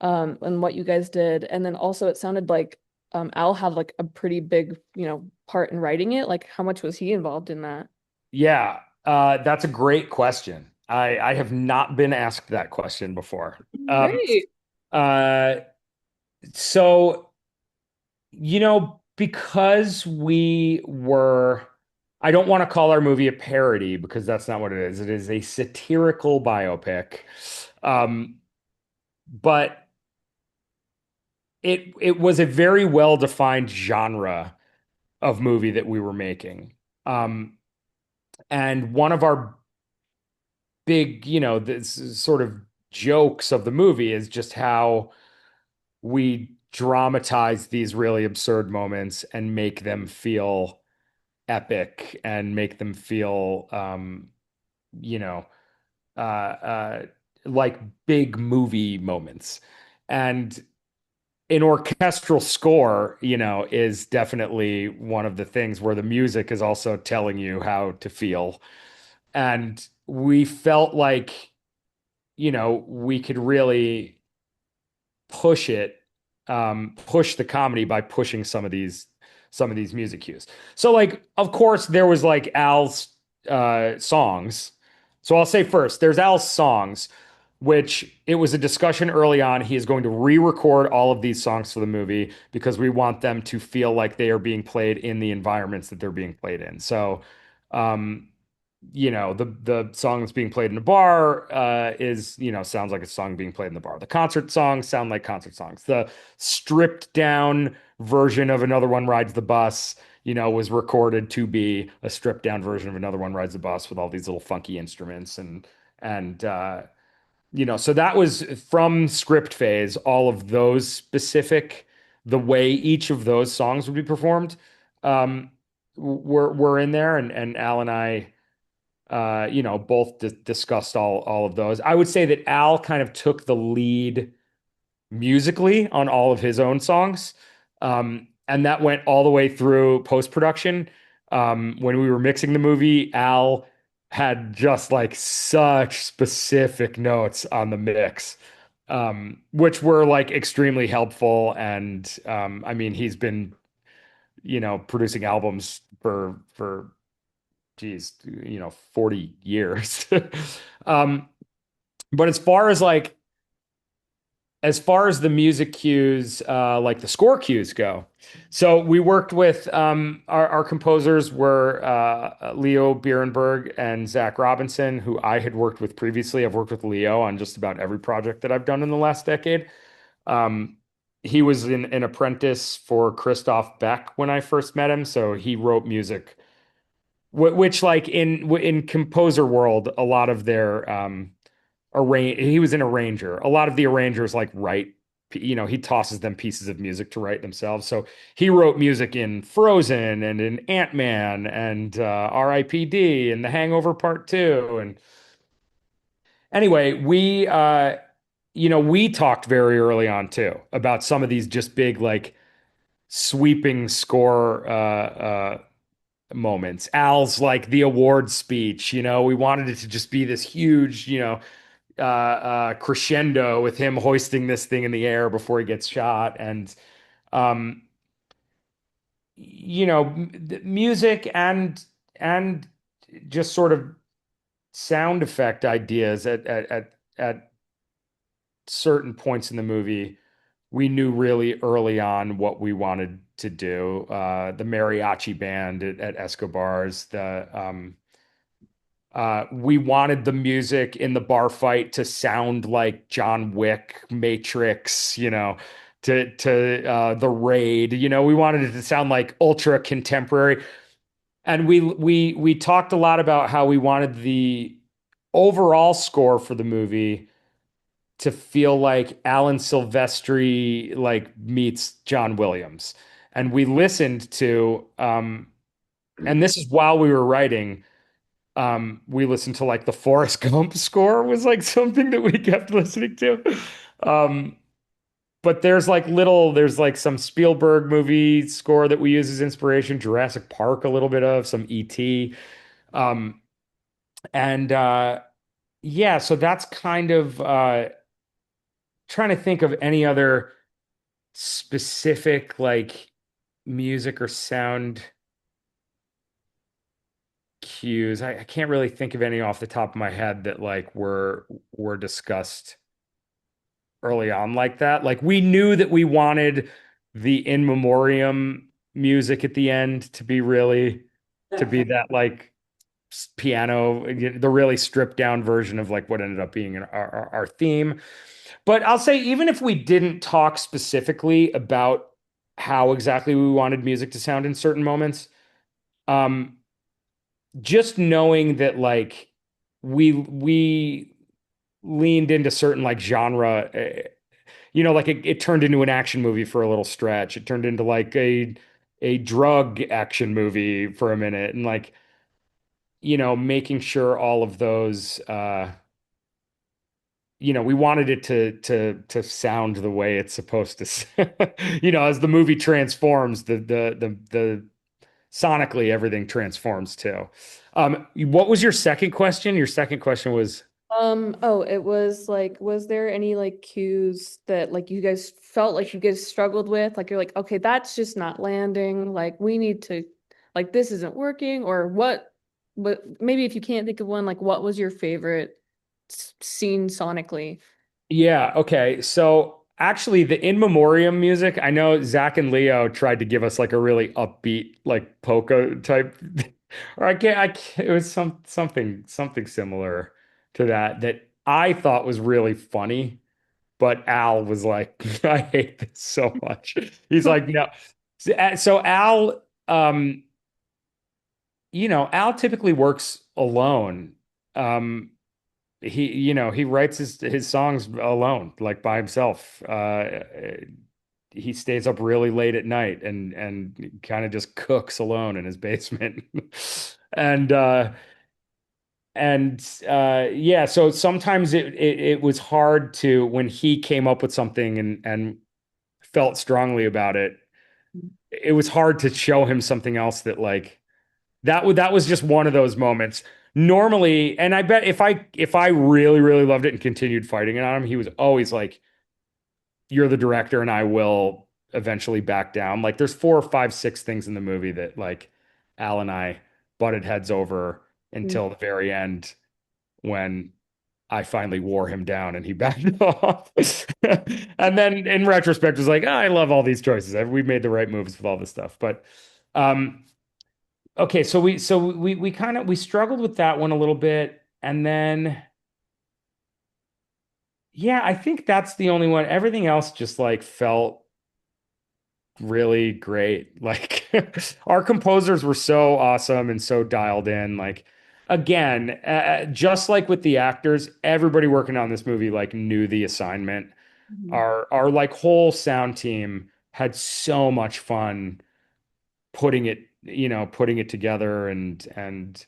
and what you guys did. And then also it sounded like Al had like a pretty big, you know, part in writing it. Like how much was he involved in that? Yeah. That's a great question. I have not been asked that question before. Great. So, you know, because I don't want to call our movie a parody because that's not what it is. It is a satirical biopic. But it was a very well-defined genre of movie that we were making. And one of our big, you know, this sort of jokes of the movie is just how we dramatize these really absurd moments and make them feel epic and make them feel, you know, like big movie moments. And an orchestral score, you know, is definitely one of the things where the music is also telling you how to feel. And we felt like, you know, we could really push the comedy by pushing some of these music cues. So like, of course, there was like Al's songs. So I'll say first, there's Al's songs, which it was a discussion early on. He is going to re-record all of these songs for the movie because we want them to feel like they are being played in the environments that they're being played in. So, um, the song that's being played in a bar sounds like a song being played in the bar. The concert songs sound like concert songs. The stripped down version of Another One Rides the Bus, was recorded to be a stripped down version of Another One Rides the Bus with all these little funky instruments and so that was from script phase, all of those specific, the way each of those songs would be performed, were in there, and Al and I both discussed all of those. I would say that Al kind of took the lead musically on all of his own songs. And that went all the way through post-production. When we were mixing the movie, Al had just like such specific notes on the mix, which were like extremely helpful. And I mean, he's been, producing albums for geez, 40 years. But as far as the music cues, like the score cues go, so we worked with our composers were Leo Bierenberg and Zach Robinson, who I had worked with previously. I've worked with Leo on just about every project that I've done in the last decade. He was an apprentice for Christoph Beck when I first met him, so he wrote music, which like in composer world, a lot of their he was an arranger. A lot of the arrangers like write, he tosses them pieces of music to write themselves. So he wrote music in Frozen and in Ant-Man and R.I.P.D. and The Hangover Part 2. And anyway, we talked very early on too about some of these just big like sweeping score moments. Al's like the award speech, we wanted it to just be this huge, crescendo with him hoisting this thing in the air before he gets shot. And music and just sort of sound effect ideas at certain points in the movie, we knew really early on what we wanted to do. The mariachi band at Escobar's, we wanted the music in the bar fight to sound like John Wick, Matrix, to the Raid. We wanted it to sound like ultra contemporary. And we talked a lot about how we wanted the overall score for the movie to feel like Alan Silvestri like meets John Williams. And we listened to and this is while we were writing, we listened to like the Forrest Gump score was like something that we kept listening to. But there's like some Spielberg movie score that we use as inspiration, Jurassic Park, a little bit of some E.T. And yeah, so that's kind of trying to think of any other specific like music or sound cues. I can't really think of any off the top of my head that like were discussed early on like that. Like we knew that we wanted the in memoriam music at the end to be that like piano, the really stripped down version of like what ended up being our theme. But I'll say, even if we didn't talk specifically about how exactly we wanted music to sound in certain moments, just knowing that like we leaned into certain like genre, like it turned into an action movie for a little stretch. It turned into like a drug action movie for a minute, and like making sure all of those we wanted it to sound the way it's supposed to as the movie transforms, the sonically everything transforms too. What was your second question? Your second question was it was like, was there any like cues that like you guys felt like you guys struggled with? Like you're like, okay, that's just not landing. Like we need to, like this isn't working, or what but maybe if you can't think of one, like what was your favorite scene sonically? Yeah, okay. So actually the In Memoriam music, I know Zach and Leo tried to give us like a really upbeat, like polka type, or it was something similar to that I thought was really funny, but Al was like, I hate this so much. He's like, no. So Al, Al typically works alone. He writes his songs alone, like by himself. He stays up really late at night and kind of just cooks alone in his basement. And yeah, so sometimes it was hard to, when he came up with something and felt strongly about it, it was hard to show him something else that like that was just one of those moments. Normally, and I bet if I really, really loved it and continued fighting it on him, he was always like, "You're the director, and I will eventually back down." Like, there's 4 or 5, 6 things in the movie that like Al and I butted heads over until the very end when I finally wore him down and he backed off. And then in retrospect, was like, "Oh, I love all these choices. We've made the right moves with all this stuff." But okay, so we kind of we struggled with that one a little bit, and then yeah, I think that's the only one. Everything else just like felt really great. Like our composers were so awesome and so dialed in. Like again, just like with the actors, everybody working on this movie like knew the assignment. Our like whole sound team had so much fun putting it together and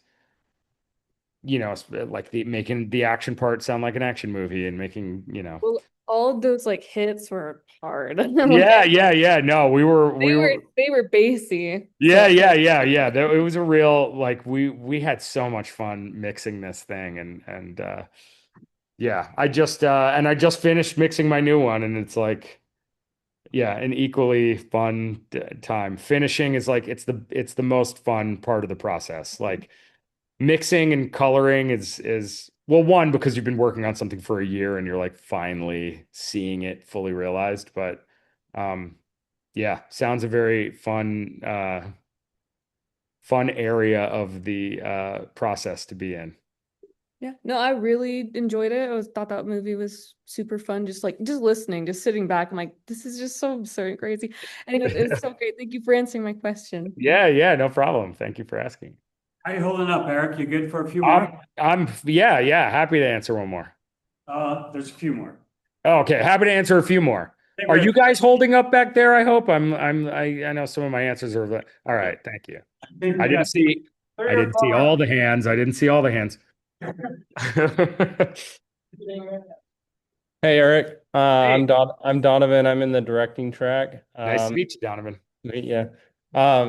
like making the action part sound like an action movie and making. Well, all of those like hits were hard. Yeah. No, They were bassy. yeah. It was a real like we had so much fun mixing this thing and yeah, I just finished mixing my new one and it's like yeah, an equally fun time. Finishing is like it's the most fun part of the process. Like mixing and coloring is well, one, because you've been working on something for a year and you're like finally seeing it fully realized. But yeah, sounds a very fun area of the process to be in. Yeah, no, I really enjoyed it. Thought that movie was super fun. Just listening, just sitting back. I'm like, this is just so absurd and crazy. And it was so great. Thank you for answering my question. Yeah, no problem. Thank you for asking. How you holding up, Eric? You good for a few more? Yeah, happy to answer one more. There's a few more. Oh, okay, happy to answer a few more. Are you guys holding up back there? I hope I know some of my answers are all right. Thank you. I didn't see all the hands. I didn't see all the hands. Hey Eric, I'm Donovan. I'm in the directing track. Nice to meet you, Donovan. Yeah.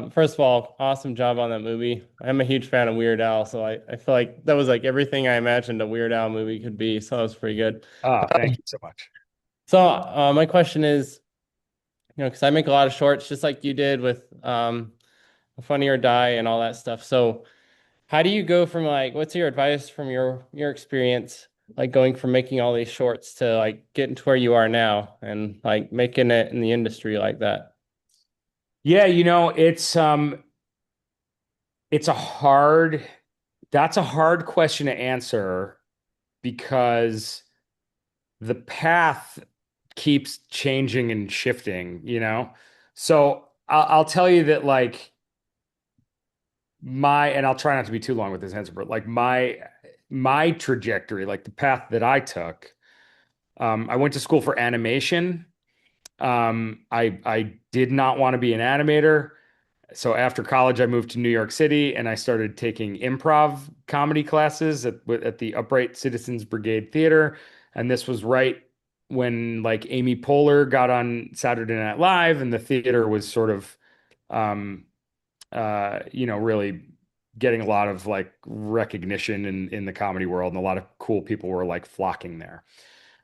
First of all, awesome job on that movie. I'm a huge fan of Weird Al, so I feel like that was like everything I imagined a Weird Al movie could be. So that was pretty good. Thank you so much. So my question is, because I make a lot of shorts, just like you did with Funny or Die and all that stuff. So how do you go from like, what's your advice from your experience, like going from making all these shorts to like getting to where you are now and like making it in the industry like that? Yeah, that's a hard question to answer because the path keeps changing and shifting. So I'll tell you that like and I'll try not to be too long with this answer, but like my trajectory, like the path that I took, I went to school for animation. I did not want to be an animator. So after college, I moved to New York City and I started taking improv comedy classes at the Upright Citizens Brigade Theater. And this was right when like Amy Poehler got on Saturday Night Live and the theater was sort of, really getting a lot of like recognition in the comedy world, and a lot of cool people were like flocking there.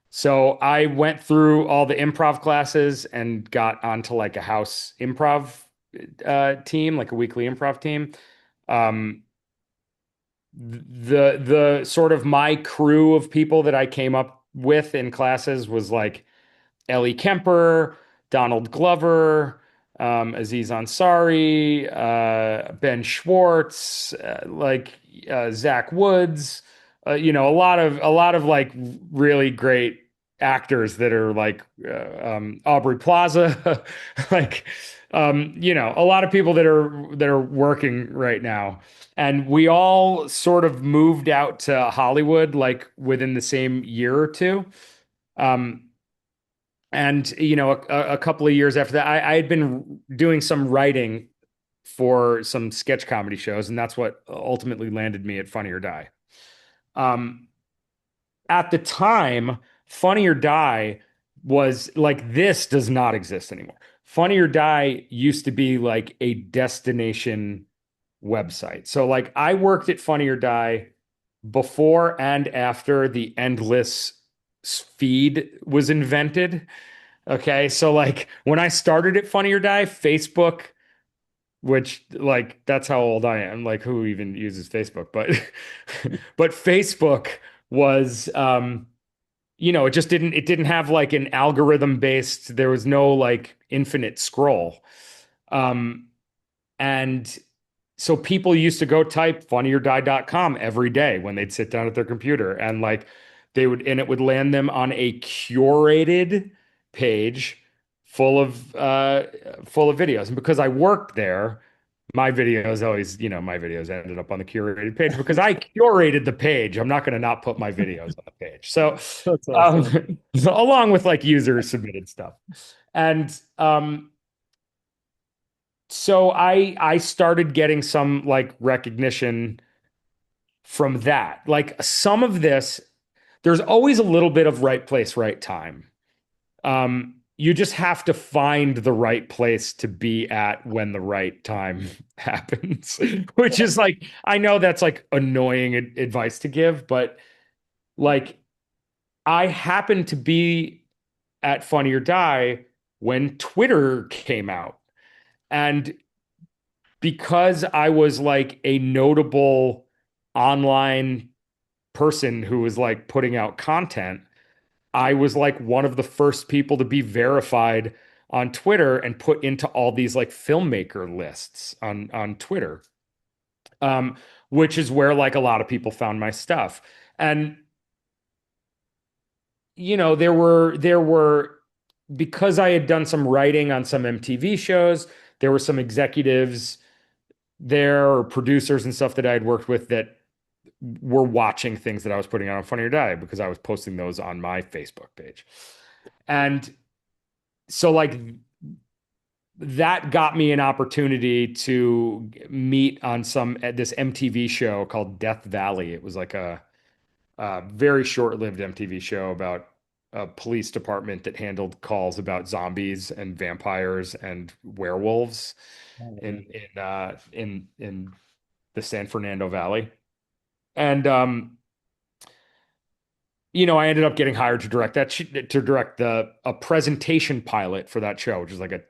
So I went through all the improv classes and got onto like a house improv team, like a weekly improv team. the sort of my crew of people that I came up with in classes was like Ellie Kemper, Donald Glover, Aziz Ansari, Ben Schwartz, Zach Woods, a lot of like really great actors that are like Aubrey Plaza, like a lot of people that are working right now. And we all sort of moved out to Hollywood like within the same year or two. Um, and a couple of years after that, I had been doing some writing for some sketch comedy shows, and that's what ultimately landed me at Funny or Die. Um, at the time, Funny or Die was like, this does not exist anymore. Funny or Die used to be like a destination website. So like I worked at Funny or Die before and after the endless feed was invented. Okay. So like when I started at Funny or Die, Facebook, which like that's how old I am, like who even uses Facebook, but but Facebook was it didn't have like an algorithm based, there was no like infinite scroll. Um and so people used to go type funnyordie.com every day when they'd sit down at their computer, and like it would land them on a curated page full of videos. And because I worked there, my videos ended up on the curated page because I curated the page. I'm not going to not put my videos on the page. So, That's awesome. along with like user submitted stuff. And so I started getting some like recognition from that. Like some of this, there's always a little bit of right place, right time. You just have to find the right place to be at when the right time happens, which is like, I know that's like annoying advice to give, but like I happened to be at Funny or Die when Twitter came out. And because I was like a notable online person who was like putting out content, I was like one of the first people to be verified on Twitter and put into all these like filmmaker lists on Twitter, which is where like a lot of people found my stuff. And there were because I had done some writing on some MTV shows, there were some executives there or producers and stuff that I had worked with that were watching things that I was putting out on Funny or Die because I was posting those on my Facebook page. And so like that got me an opportunity to meet on this MTV show called Death Valley. It was like a very short-lived MTV show about a police department that handled calls about zombies and vampires and werewolves in the San Fernando Valley. And I ended up getting hired to direct a presentation pilot for that show, which is like a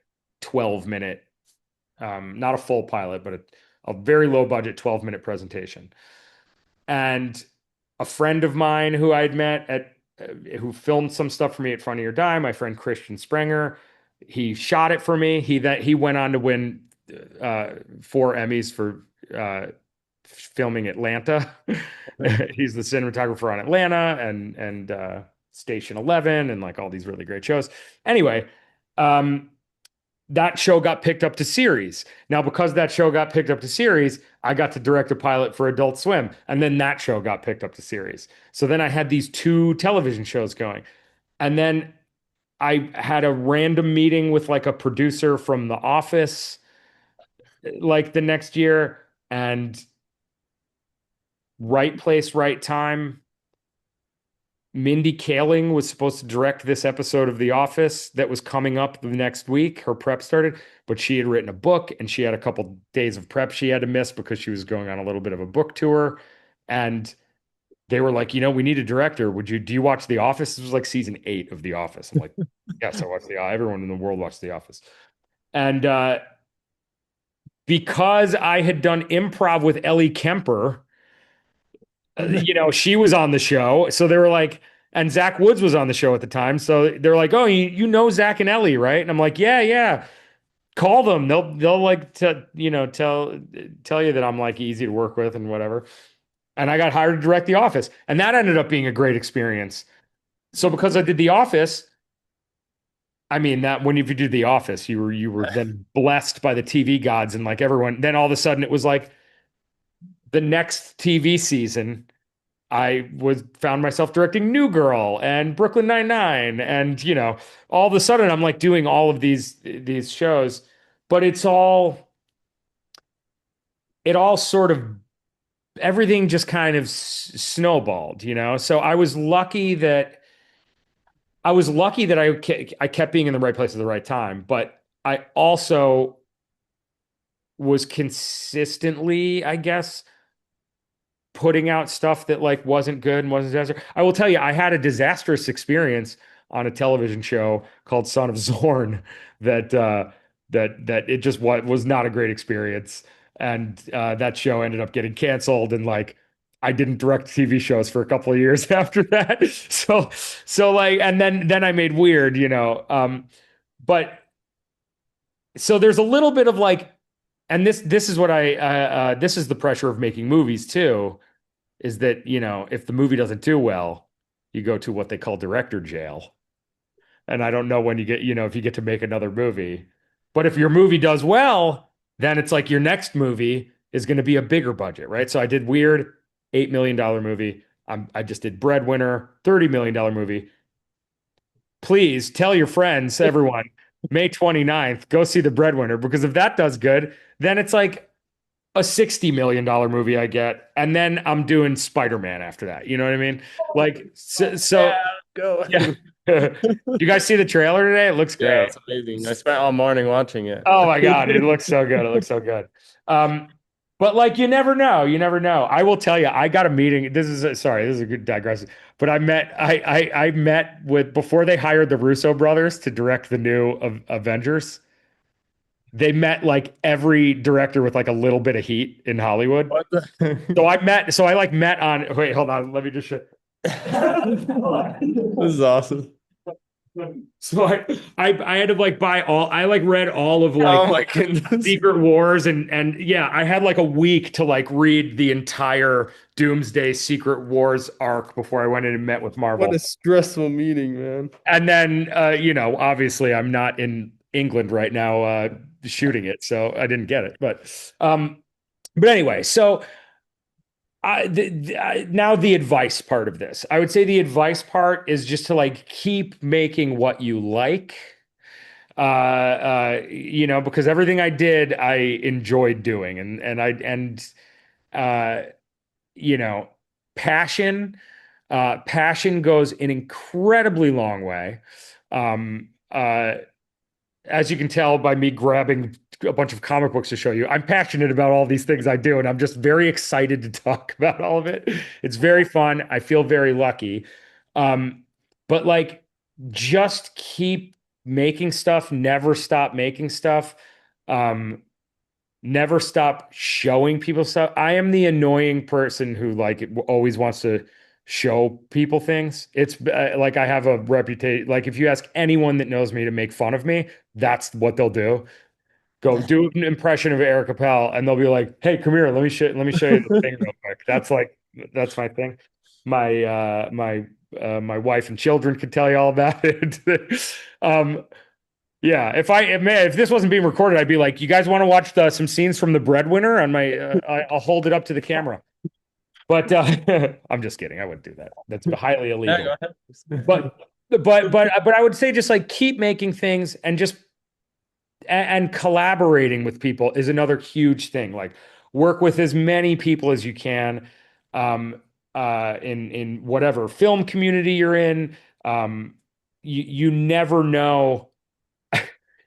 12-minute, not a full pilot, but a very low budget 12-minute presentation. And a friend of mine who I'd met who filmed some stuff for me at Funny or Die, my friend Christian Sprenger, he shot it for me. He went on to win 4 Emmys for filming Atlanta. He's the cinematographer on Atlanta and Station 11 and like all these really great shows. Anyway, that show got picked up to series. Now, because that show got picked up to series, I got to direct a pilot for Adult Swim, and then that show got picked up to series. So then I had these 2 television shows going. And then I had a random meeting with like a producer from The Office like the next year, and right place, right time. Mindy Kaling was supposed to direct this episode of The Office that was coming up the next week. Her prep started, but she had written a book and she had a couple days of prep she had to miss because she was going on a little bit of a book tour. And they were like, we need a director. Do you watch The Office? This was like season 8 of The Office. I'm like, yes, I watch everyone in the world watched The Office. And because I had done improv with Ellie Kemper, she was on the show. So they were like, and Zach Woods was on the show at the time. So they're like, oh, you know Zach and Ellie, right? And I'm like, yeah, yeah. Call them. They'll like tell you that I'm like easy to work with and whatever. And I got hired to direct The Office, and that ended up being a great experience. So because I did The Office, I mean that when if you did The Office, you were then blessed by the TV gods and like everyone. Then all of a sudden it was like the next TV season. I found myself directing New Girl and Brooklyn Nine-Nine, and all of a sudden I'm like doing all of these shows, but it all sort of everything just kind of snowballed. So I was lucky that I kept being in the right place at the right time, but I also was consistently, I guess, putting out stuff that like wasn't good and wasn't disaster. I will tell you, I had a disastrous experience on a television show called Son of Zorn that it just was not a great experience. And that show ended up getting canceled, and like I didn't direct TV shows for a couple of years after that. So like, and then I made Weird. But so there's a little bit of like, and this is what this is the pressure of making movies too, is that if the movie doesn't do well, you go to what they call director jail. And I don't know when you get if you get to make another movie. But if your movie does well, then it's like your next movie is going to be a bigger budget, right? So I did Weird, $8 million movie. I just did Breadwinner, $30 million movie. Please tell your friends, everyone, May 29th, go see the Breadwinner, because if that does good, then it's like a $60 million movie I get, and then I'm doing Spider-Man after that. You know what I mean? Like, so Go. yeah. You guys see the trailer today? It looks Yeah, great. it's amazing. I spent all morning watching it. Oh my God, it looks so good. It looks so good. But like, you never know. You never know. I will tell you, I got a meeting. This is a good digression. But I met with, before they hired the Russo brothers to direct the new Avengers. They met like every director with like a little bit of heat in Hollywood. What the? So I like met on, wait, hold on. Let me just show. This is awesome. So I had to like buy I like read all of like Oh my goodness. Secret Wars, and yeah, I had like a week to like read the entire Doomsday Secret Wars arc before I went in and met with Marvel. What a stressful meeting, man. And then obviously I'm not in England right now shooting it, so I didn't get it. But anyway, so now the advice part of this. I would say the advice part is just to like keep making what you like. Because everything I did, I enjoyed doing, passion. Passion goes an incredibly long way. As you can tell by me grabbing a bunch of comic books to show you, I'm passionate about all these things I do, and I'm just very excited to talk about all of it. It's very fun. I feel very lucky. But like, just keep making stuff, never stop making stuff. Never stop showing people stuff. I am the annoying person who like always wants to show people things. It's like I have a reputation. Like if you ask anyone that knows me to make fun of me, that's what they'll do. Go do an impression of Eric Appell, and they'll be like, "Hey, come here. Let me show you the thing real quick." That's my thing. My wife and children could tell you all about it. Yeah, if this wasn't being recorded, I'd be like, "You guys want to watch some scenes from the Breadwinner?" On my, I'll hold it up to the camera. But I'm just kidding. I wouldn't do that. That's highly illegal. But I would say just like keep making things, and just and collaborating with people is another huge thing. Like work with as many people as you can, in whatever film community you're in. You never know.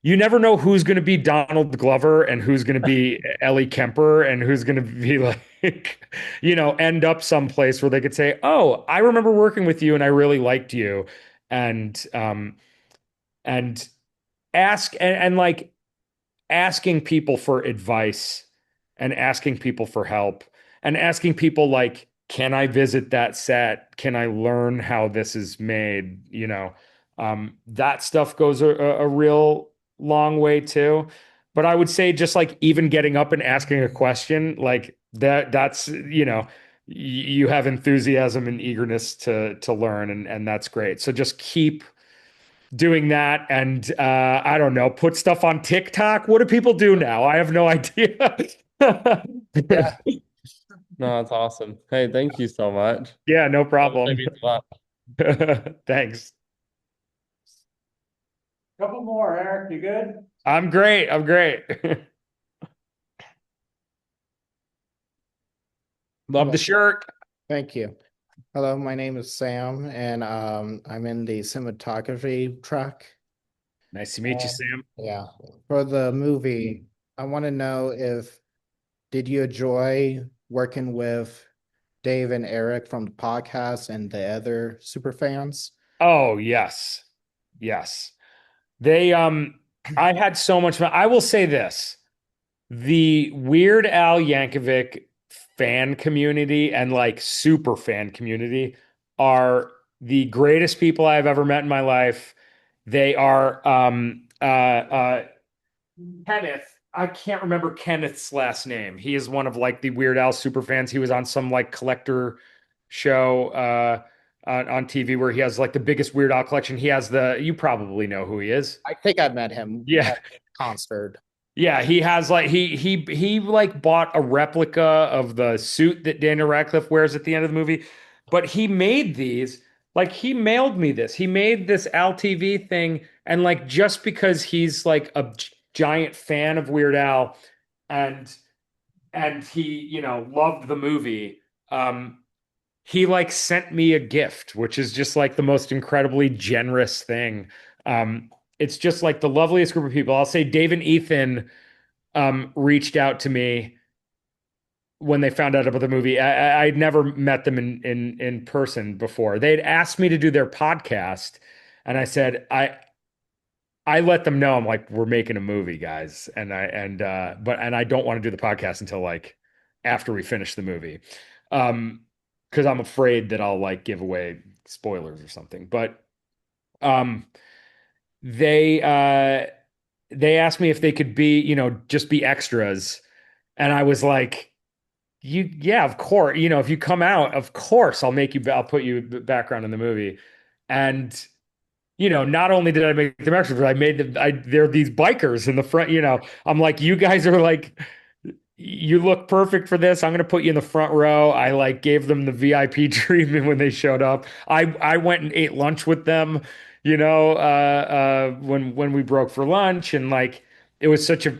You never know who's going to be Donald Glover and who's going to be Ellie Kemper and who's going to be like, end up someplace where they could say, "Oh, I remember working with you and I really liked you," and ask and like asking people for advice and asking people for help and asking people like, can I visit that set? Can I learn how this is made? That stuff goes a real long way too. But I would say just like even getting up and asking a question like that's, you have enthusiasm and eagerness to learn, and that's great. So just keep doing that, and I don't know, put stuff on TikTok. What do people do now? I have no idea. Yeah. No, that's awesome. Hey, thank you so much. Yeah, no That problem. means a lot. Thanks. Couple more, Eric, you good? I'm great. I'm great. Love the shirt. Thank you. Hello, my name is Sam, and I'm in the cinematography track. Nice to meet you, Sam. Yeah, for the movie, I want to know did you enjoy working with Dave and Eric from the podcast and the other super fans? Oh, yes. Yes. I had so much fun. I will say this. The Weird Al Yankovic fan community and like super fan community are the greatest people I've ever met in my life. They are Kenneth. I can't remember Kenneth's last name. He is one of like the Weird Al super fans. He was on some like collector show on TV where he has like the biggest Weird Al collection. He has you probably know who he is. I think I met him Yeah. at a concert. Yeah, he has like he like bought a replica of the suit that Daniel Radcliffe wears at the end of the movie, but he made these, like he mailed me this. He made this Al TV thing, and like just because he's like a giant fan of Weird Al and he, loved the movie, he like sent me a gift, which is just like the most incredibly generous thing. It's just like the loveliest group of people. I'll say Dave and Ethan reached out to me when they found out about the movie. I'd never met them in person before. They'd asked me to do their podcast, and I said I let them know, I'm like, we're making a movie, guys, and I don't want to do the podcast until like after we finish the movie, because I'm afraid that I'll like give away spoilers or something. But they asked me if they could be, just be extras. And I was like, yeah, of course. If you come out, of course, I'll put you background in the movie. And, not only did I make them extras, but I made them, they're these bikers in the front, I'm like, you guys are like, you look perfect for this. I'm going to put you in the front row. I like gave them the VIP treatment when they showed up. I went and ate lunch with them, when we broke for lunch, and like, it was such a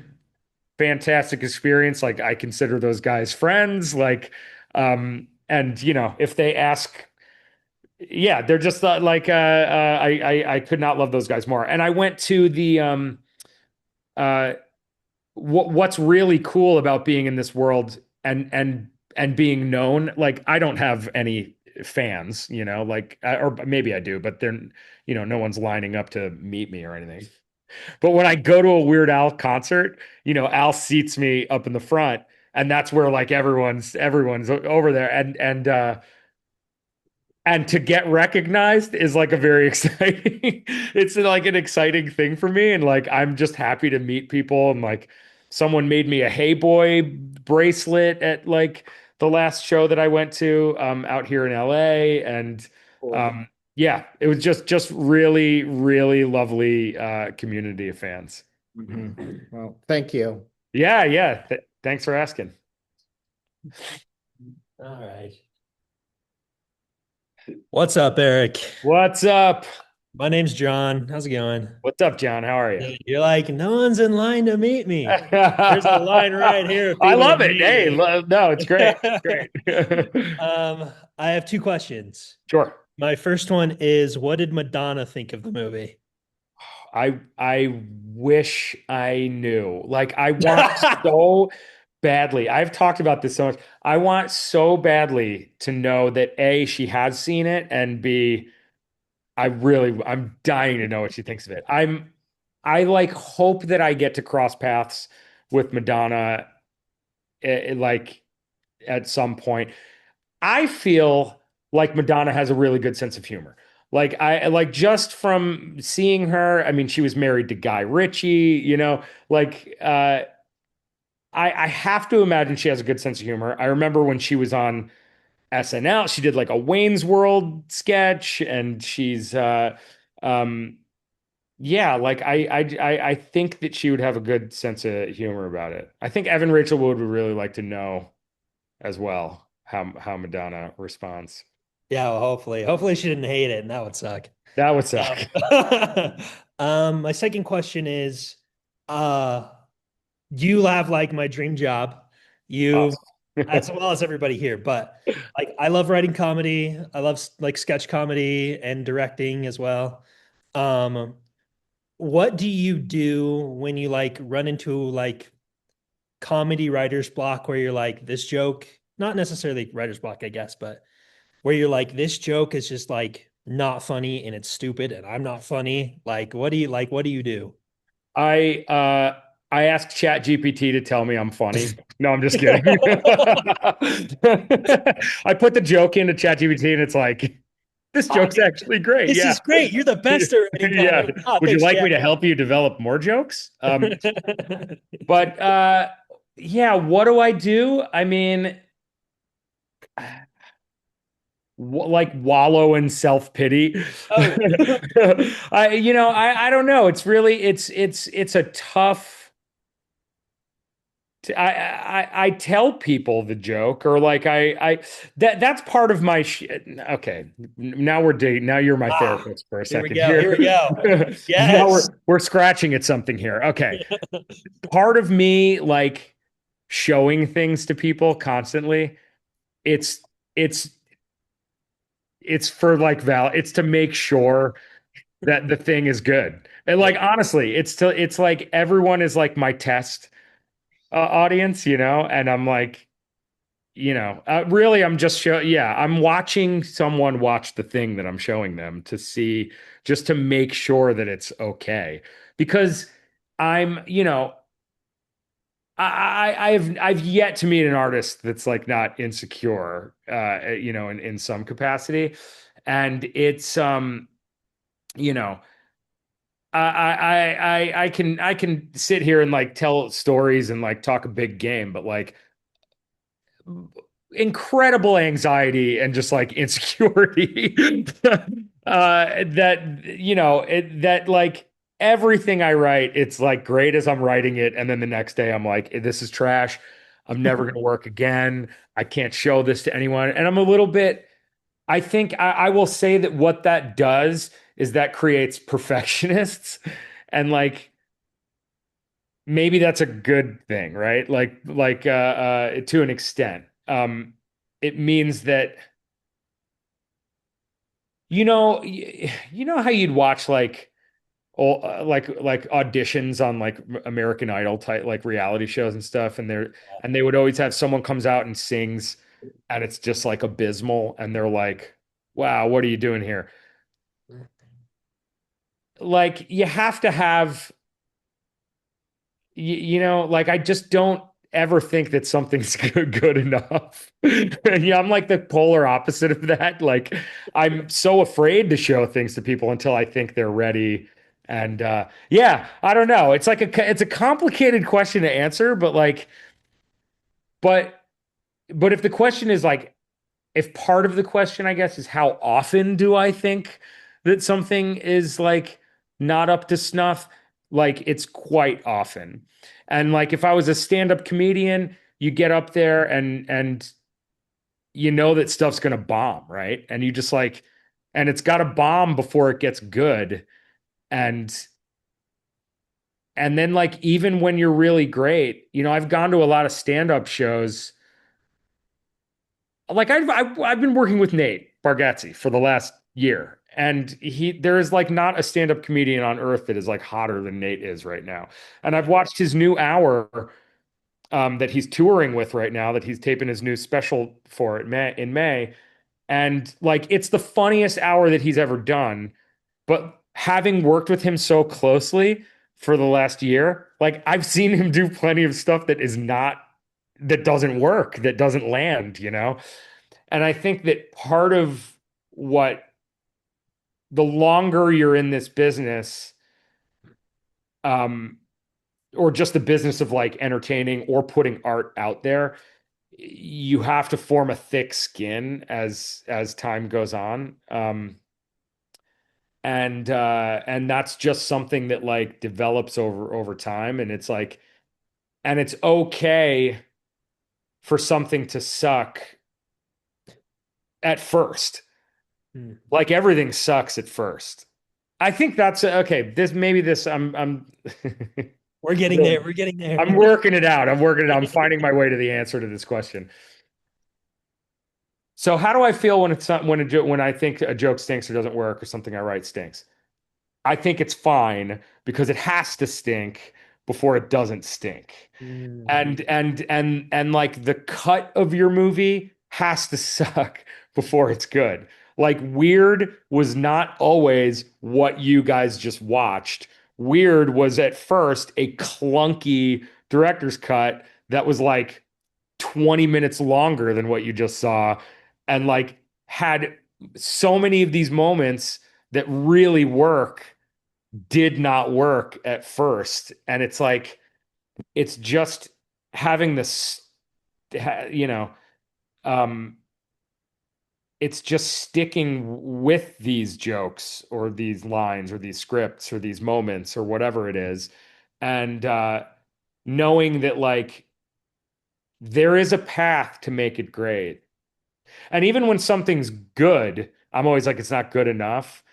fantastic experience. Like I consider those guys friends, like, and if they ask, yeah, they're just I could not love those guys more. And I went to the, what's really cool about being in this world and being known, like I don't have any fans, like or maybe I do, but they're, no one's lining up to meet me or anything. But when I go to a Weird Al concert, Al seats me up in the front, and that's where like everyone's over there, and to get recognized is like a very exciting, it's like an exciting thing for me. And like, I'm just happy to meet people. And like, someone made me a Hey Boy bracelet at like the last show that I went to out here in LA. And yeah, it was just really, really lovely community of fans. Mm-hmm. Well, thank you. Yeah. Thanks for asking. All right. What's up, Eric? What's up? My name's John. How's it going? What's up, John? How are you? You're like, no one's in line to meet me. There's a line right here. I love it. Meet Hey, me. no, it's great. It's great. I have two questions. Sure. My first one is, what did Madonna think of the movie? I wish I knew. Like, I want so badly. I've talked about this so much. I want so badly to know that A, she has seen it, and B, I'm dying to know what she thinks of it. I like hope that I get to cross paths with Madonna like at some point. I feel like Madonna has a really good sense of humor. Like I like just from seeing her, I mean, she was married to Guy Ritchie, like I have to imagine she has a good sense of humor. I remember when she was on SNL, she did like a Wayne's World sketch, and she's um yeah, like I think that she would have a good sense of humor about it. I think Evan Rachel Wood would really like to know as well how Madonna responds. Yeah, well, hopefully she didn't hate it, and that would suck. That would suck. My second question is, uh, you have like my dream job. You, as well as everybody here, but like I love writing comedy. I love like sketch comedy and directing as well. Um, what do you do when you like run into like comedy writer's block where you're like, this joke, not necessarily writer's block, I guess, but where you're like, this joke is just like not funny and it's stupid and I'm not funny. Like, what do you do? I asked Chat GPT to tell me I'm funny. No, I'm just kidding. I put the joke into Chat GPT and it's like, this joke's actually great. This Yeah. is great. You're the best at writing Yeah. comedy. Oh, Would you thanks, like me Jack. to help you develop more jokes? But yeah, what do I do? I mean, like wallow in self-pity. Oh. I don't know. It's really it's a tough I tell people the joke, or like that's part of my okay. Now we're dating. Now you're my therapist for a second Here we go. Now Yes. we're scratching at something here. Okay. Part of me like showing things to people constantly. It's it's it's for like it's to make sure that the thing is good. And like honestly, it's like everyone is like my test audience, and I'm like, really, I'm just I'm watching someone watch the thing that I'm showing them to see, just to make sure that it's okay. Because I'm, I've yet to meet an artist that's like not insecure, in some capacity. And it's, you know, I can sit here and like tell stories and like talk a big game, but like incredible anxiety and just like insecurity that like everything I write, it's like great as I'm writing it, and then the next day I'm like, this is trash. I'm never going to work again. I can't show this to anyone. And I'm a little bit, I think I will say that what that does is that creates perfectionists, and like maybe that's a good thing, right? To an extent. It means that how you'd watch like auditions on like American Idol type like reality shows and stuff, and they would always have someone comes out and sings, and it's just like abysmal, and they're like, "Wow, what are you doing here?" Like you have to have, like I just don't ever think that something's good enough. Yeah, I'm like the polar opposite of that. Like I'm so afraid to show things to people until I think they're ready. And yeah, I don't know. It's like it's a complicated question to answer, but like, but if the question is like, if part of the question, I guess, is how often do I think that something is like not up to snuff? Like it's quite often. And like if I was a stand-up comedian, you get up there and you know that stuff's gonna bomb, right? And you just like, and it's gotta bomb before it gets good. And then like even when you're really great, I've gone to a lot of stand-up shows. Like I've been working with Nate Bargatze for the last year, and there is like not a stand-up comedian on earth that is like hotter than Nate is right now. And I've watched his new hour that he's touring with right now, that he's taping his new special for in May, and like it's the funniest hour that he's ever done. But having worked with him so closely for the last year, like I've seen him do plenty of stuff that doesn't work, that doesn't land, And I think that part of what the longer you're in this business, or just the business of like entertaining or putting art out there, you have to form a thick skin as time goes on. And that's just something that like develops over time. And it's like, and it's okay for something to suck at first. Like everything sucks at first. I think that's okay. I'm We're getting there. We're getting there. I'm working it out. I'm finding my way to the answer to this question. So how do I feel when it's not, when I think a joke stinks or doesn't work or something I write stinks? I think it's fine because it has to stink before it doesn't stink. And like the cut of your movie has to suck before it's good. Like Weird was not always what you guys just watched. Weird was at first a clunky director's cut that was like 20 minutes longer than what you just saw, and like had so many of these moments that really work did not work at first. And it's like, it's just having this, you know, it's just sticking with these jokes or these lines or these scripts or these moments or whatever it is. And knowing that like there is a path to make it great. And even when something's good, I'm always like, it's not good enough.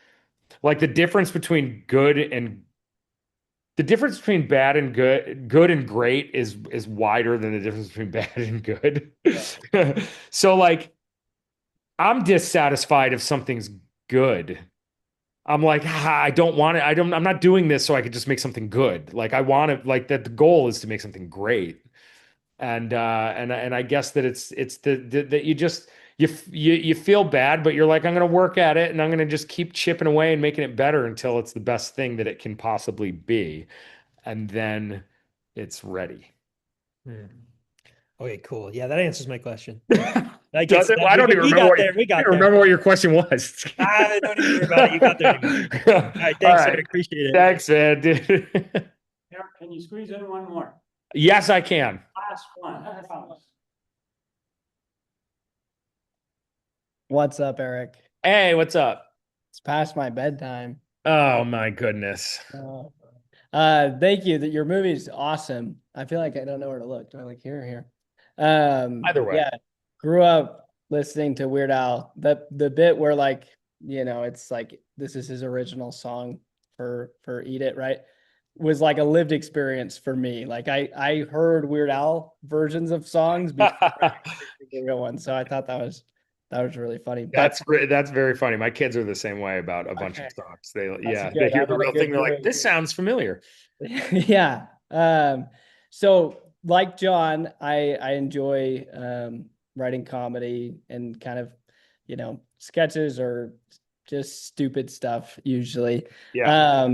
Like the difference between bad and good and great is wider than the difference between bad and good. So like, I'm dissatisfied if something's good. I'm like, I don't want it. I'm not doing this so I could just make something good. Like I want to, like that the goal is to make something great. And I guess that it's that you just you feel bad, but you're like, I'm going to work at it and I'm going to just keep chipping away and making it better until it's the best thing that it can possibly be. And then it's ready. Okay, cool. Yeah, that answers my question. I don't even remember what your question was. I don't even worry about it. You got there anyway. All right, thanks, Eric. Appreciate it. Thanks, man. Dude. Eric, can you squeeze in one more? Yes, I can. Last one. What's up, Eric? Hey, what's up? It's past my bedtime. Oh my goodness. Thank you. That your movie's awesome. I feel like I don't know where to look. Do I look here or here? Either way. Yeah. Grew up listening to Weird Al. The bit where like, you know, it's like this is his original song for Eat It, right? Was like a lived experience for me. Like I heard Weird Al versions of songs before I heard the real one. So I thought that was really funny. That's very funny. My kids are the same way about a bunch of songs. They hear the real thing. They're like, this sounds familiar. Yeah. So like John, I enjoy writing comedy and kind of, you know, sketches or just stupid stuff usually. Yeah.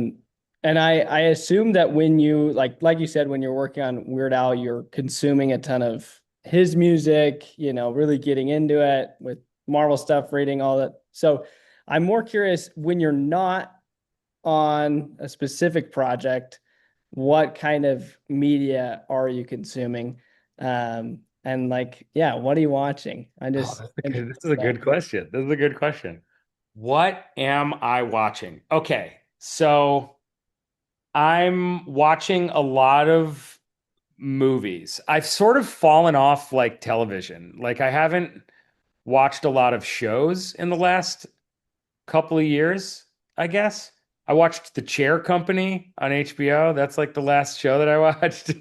And I assume that when you like you said, when you're working on Weird Al, you're consuming a ton of his music, you know, really getting into it with Marvel stuff, reading all that. So I'm more curious, when you're not on a specific project, what kind of media are you consuming? And like, yeah, what are you watching? This is a good question. This is a good question. What am I watching? Okay, so I'm watching a lot of movies. I've sort of fallen off like television. Like I haven't watched a lot of shows in the last couple of years, I guess. I watched The Chair Company on HBO. That's like the last show that I watched.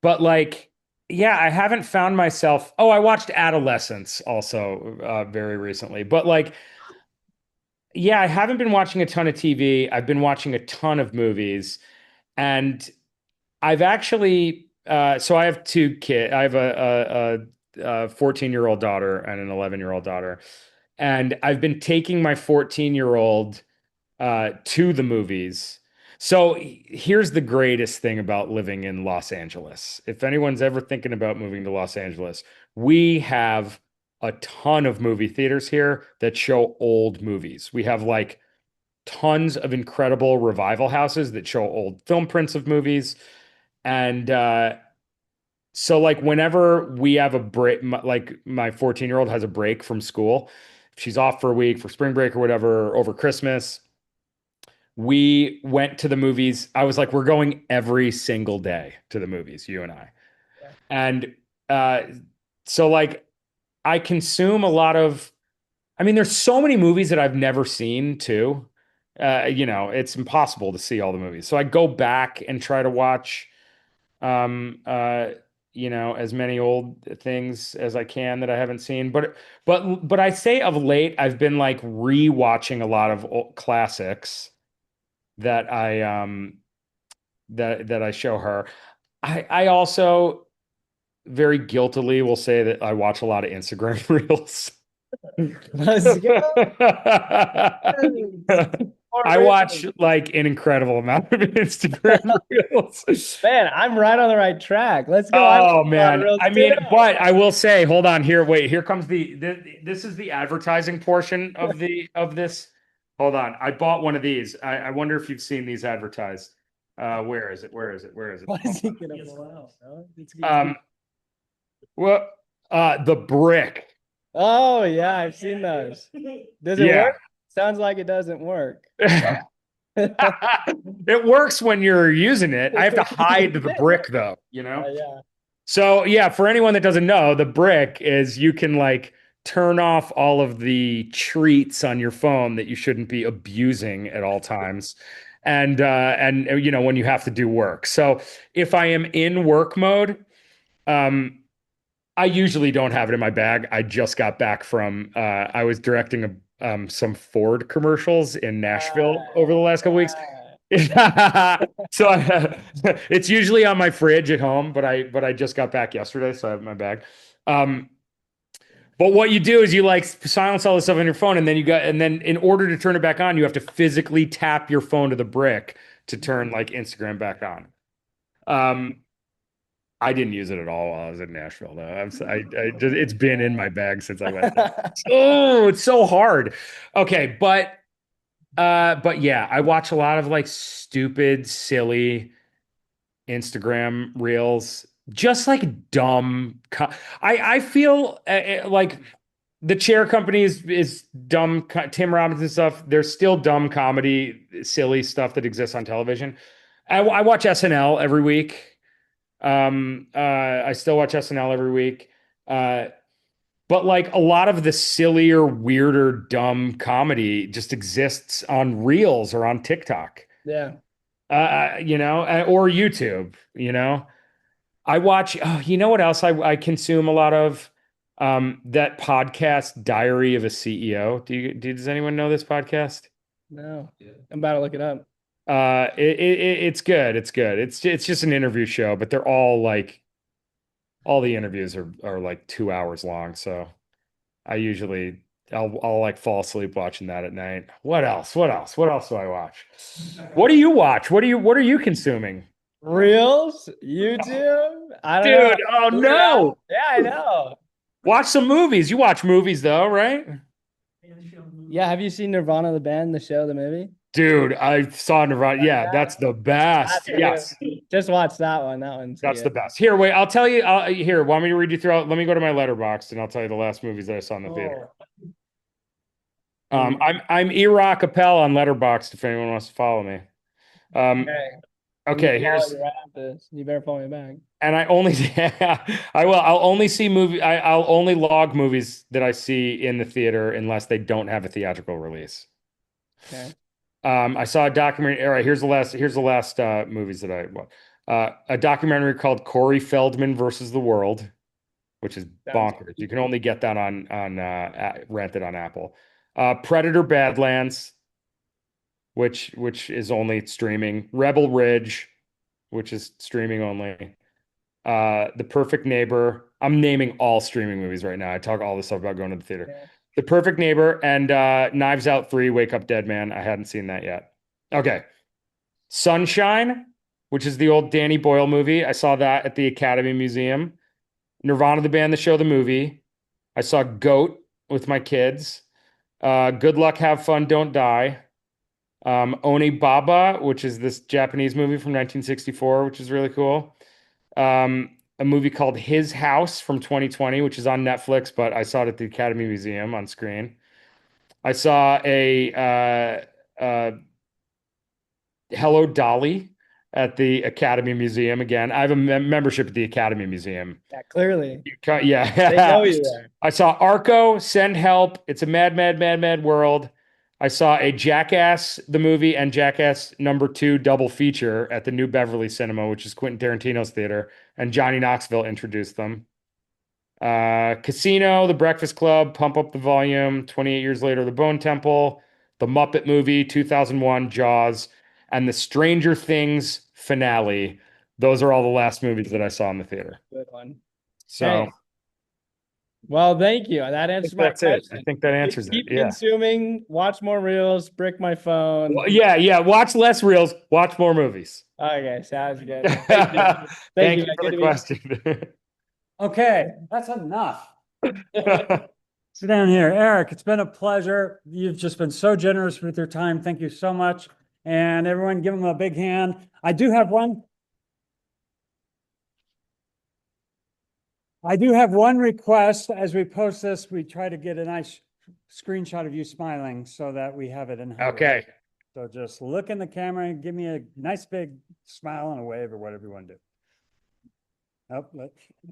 But like, yeah, I haven't found myself. Oh, I watched Adolescence also very recently. But like, yeah, I haven't been watching a ton of TV. I've been watching a ton of movies. And I've actually, so I have two kids. I have a 14-year-old daughter and an 11-year-old daughter. And I've been taking my 14-year-old to the movies. So here's the greatest thing about living in Los Angeles. If anyone's ever thinking about moving to Los Angeles, we have a ton of movie theaters here that show old movies. We have like tons of incredible revival houses that show old film prints of movies. And so like whenever we have a break, like my 14-year-old has a break from school, she's off for a week for spring break or whatever over Christmas. We went to the movies. I was like, we're going every single day to the movies, you and I. Yeah. And so like I consume a lot of, I mean, there's so many movies that I've never seen too. It's impossible to see all the movies. So I go back and try to watch as many old things as I can that I haven't seen. But I say of late, I've been like rewatching a lot of old classics that I show her. I also very guiltily will say that I watch a lot of Instagram reels. Let's go. I watch like an incredible amount of Instagram reels. Man, I'm right on the right track. Let's go. Oh man. I mean, but I will say, hold on here. Wait, here comes this is the advertising portion of this. Hold on. I bought one of these. I wonder if you've seen these advertised. Where is it? Where is it? Where is it? What is he gonna pull out? Well, the brick. Oh yeah, I've seen those. Does it work? Sounds like it doesn't work. It works when you're using it. I have to hide the brick though, Yeah. So yeah, for anyone that doesn't know, the brick is you can like turn off all of the treats on your phone that you shouldn't be abusing at all times. And when you have to do work. So if I am in work mode, I usually don't have it in my bag. I just got back from I was directing some Ford commercials in Nashville over the last couple weeks. So it's usually on my fridge at home, but I just got back yesterday, so I have it in my bag. But what you do is you like silence all this stuff on your phone, and then in order to turn it back on, you have to physically tap your phone to the brick to turn like Instagram back on. I didn't use it at all while I was in Nashville, though. It's been in my bag since I went there. Oh, it's so hard. Okay, but yeah, I watch a lot of like stupid, silly Instagram reels, just like dumb. I feel like the Chair Company is dumb. Tim Robinson stuff. There's still dumb comedy, silly stuff that exists on television. I watch SNL every week. I still watch SNL every week. But like a lot of the sillier, weirder, dumb comedy just exists on Reels or on TikTok. Yeah. Or YouTube, I watch, you know what else I consume a lot of? That podcast, Diary of a CEO. Does anyone know this podcast? No, I'm about to look it up. It's good. It's good. It's just an interview show, but they're all like, all the interviews are like 2 hours long. So I'll like fall asleep watching that at night. What else do I watch? What do you watch? What are you consuming? Reels, YouTube. I don't Dude, know. oh no. Yeah, I know. Watch some movies. You watch movies though, right? Yeah, have you seen Nirvana the band, the show, the movie? Dude, I saw Nirvana. Yeah, that's the best. Yes. Just watch that one. That one's That's good. the best. Here, wait, I'll tell you. Here, want me to read you through? Let me go to my letterbox and I'll tell you the last movies that I saw in the theater. I'm Eric Appell on Letterboxd if anyone wants to follow me. Okay, here's. You better follow me back. And I only, I will. I'll only see movie. I'll only log movies that I see in the theater unless they don't have a theatrical release. Okay. I saw a documentary. All right, here's the last movies that I watched. A documentary called Corey Feldman versus the World, which is bonkers. You can only get that on rented on Apple. Predator Badlands, which is only streaming. Rebel Ridge, which is streaming only. The Perfect Neighbor. I'm naming all streaming movies right now. I talk all this stuff about going to the theater. Yeah. The Perfect Neighbor and Knives Out 3, Wake Up Dead Man. I hadn't seen that yet. Okay. Sunshine, which is the old Danny Boyle movie. I saw that at the Academy Museum. Nirvana the band, the show, the movie. I saw Goat with my kids. Good Luck, Have Fun, Don't Die. Oni Baba, which is this Japanese movie from 1964, which is really cool. A movie called His House from 2020, which is on Netflix, but I saw it at the Academy Museum on screen. I saw a Hello Dolly at the Academy Museum again. I have a membership at the Academy Museum. Yeah, clearly. Yeah. They know you there. I saw Arco, Send Help. It's a mad, mad, mad, mad world. I saw a Jackass, the movie, and Jackass #2 double feature at the New Beverly Cinema, which is Quentin Tarantino's theater, and Johnny Knoxville introduced them. Casino, The Breakfast Club, Pump Up the Volume, 28 Years Later, The Bone Temple, The Muppet Movie, 2001, Jaws, and the Stranger Things finale. Those are all the last movies that I saw in the theater. Good one. So Hey, well, thank you. That answers my that's it. question. I think that answers it. Keep Yeah. consuming, watch more reels, brick my phone. Well, yeah. Watch less reels, watch more movies. Okay, sounds good. Thank you, Thank you. for Good the to meet you. question. Okay, that's enough. Sit down here. Eric, it's been a pleasure. You've just been so generous with your time. Thank you so much. And everyone, give him a big hand. I do have one request. As we post this, we try to get a nice screenshot of you smiling so that we have it in. Okay. So just look in the camera and give me a nice big smile and a wave or whatever you want to do. Oh,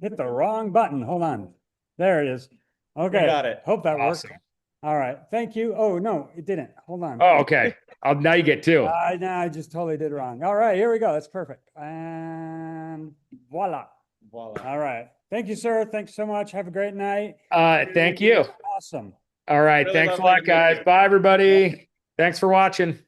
hit the wrong button. Hold on. There it is. Okay. got it. Hope that Awesome. worked. All right. Thank you. Oh, no, it didn't. Hold on. Oh, okay. Now you get two. I just totally did it wrong. All right, here we go. That's perfect. And voila. All right. Thank you, sir. Thanks so much. Have a great night. Thank you. Awesome. All right. Really Thanks a lovely lot, to meet guys. you. Bye, everybody. Thanks for watching.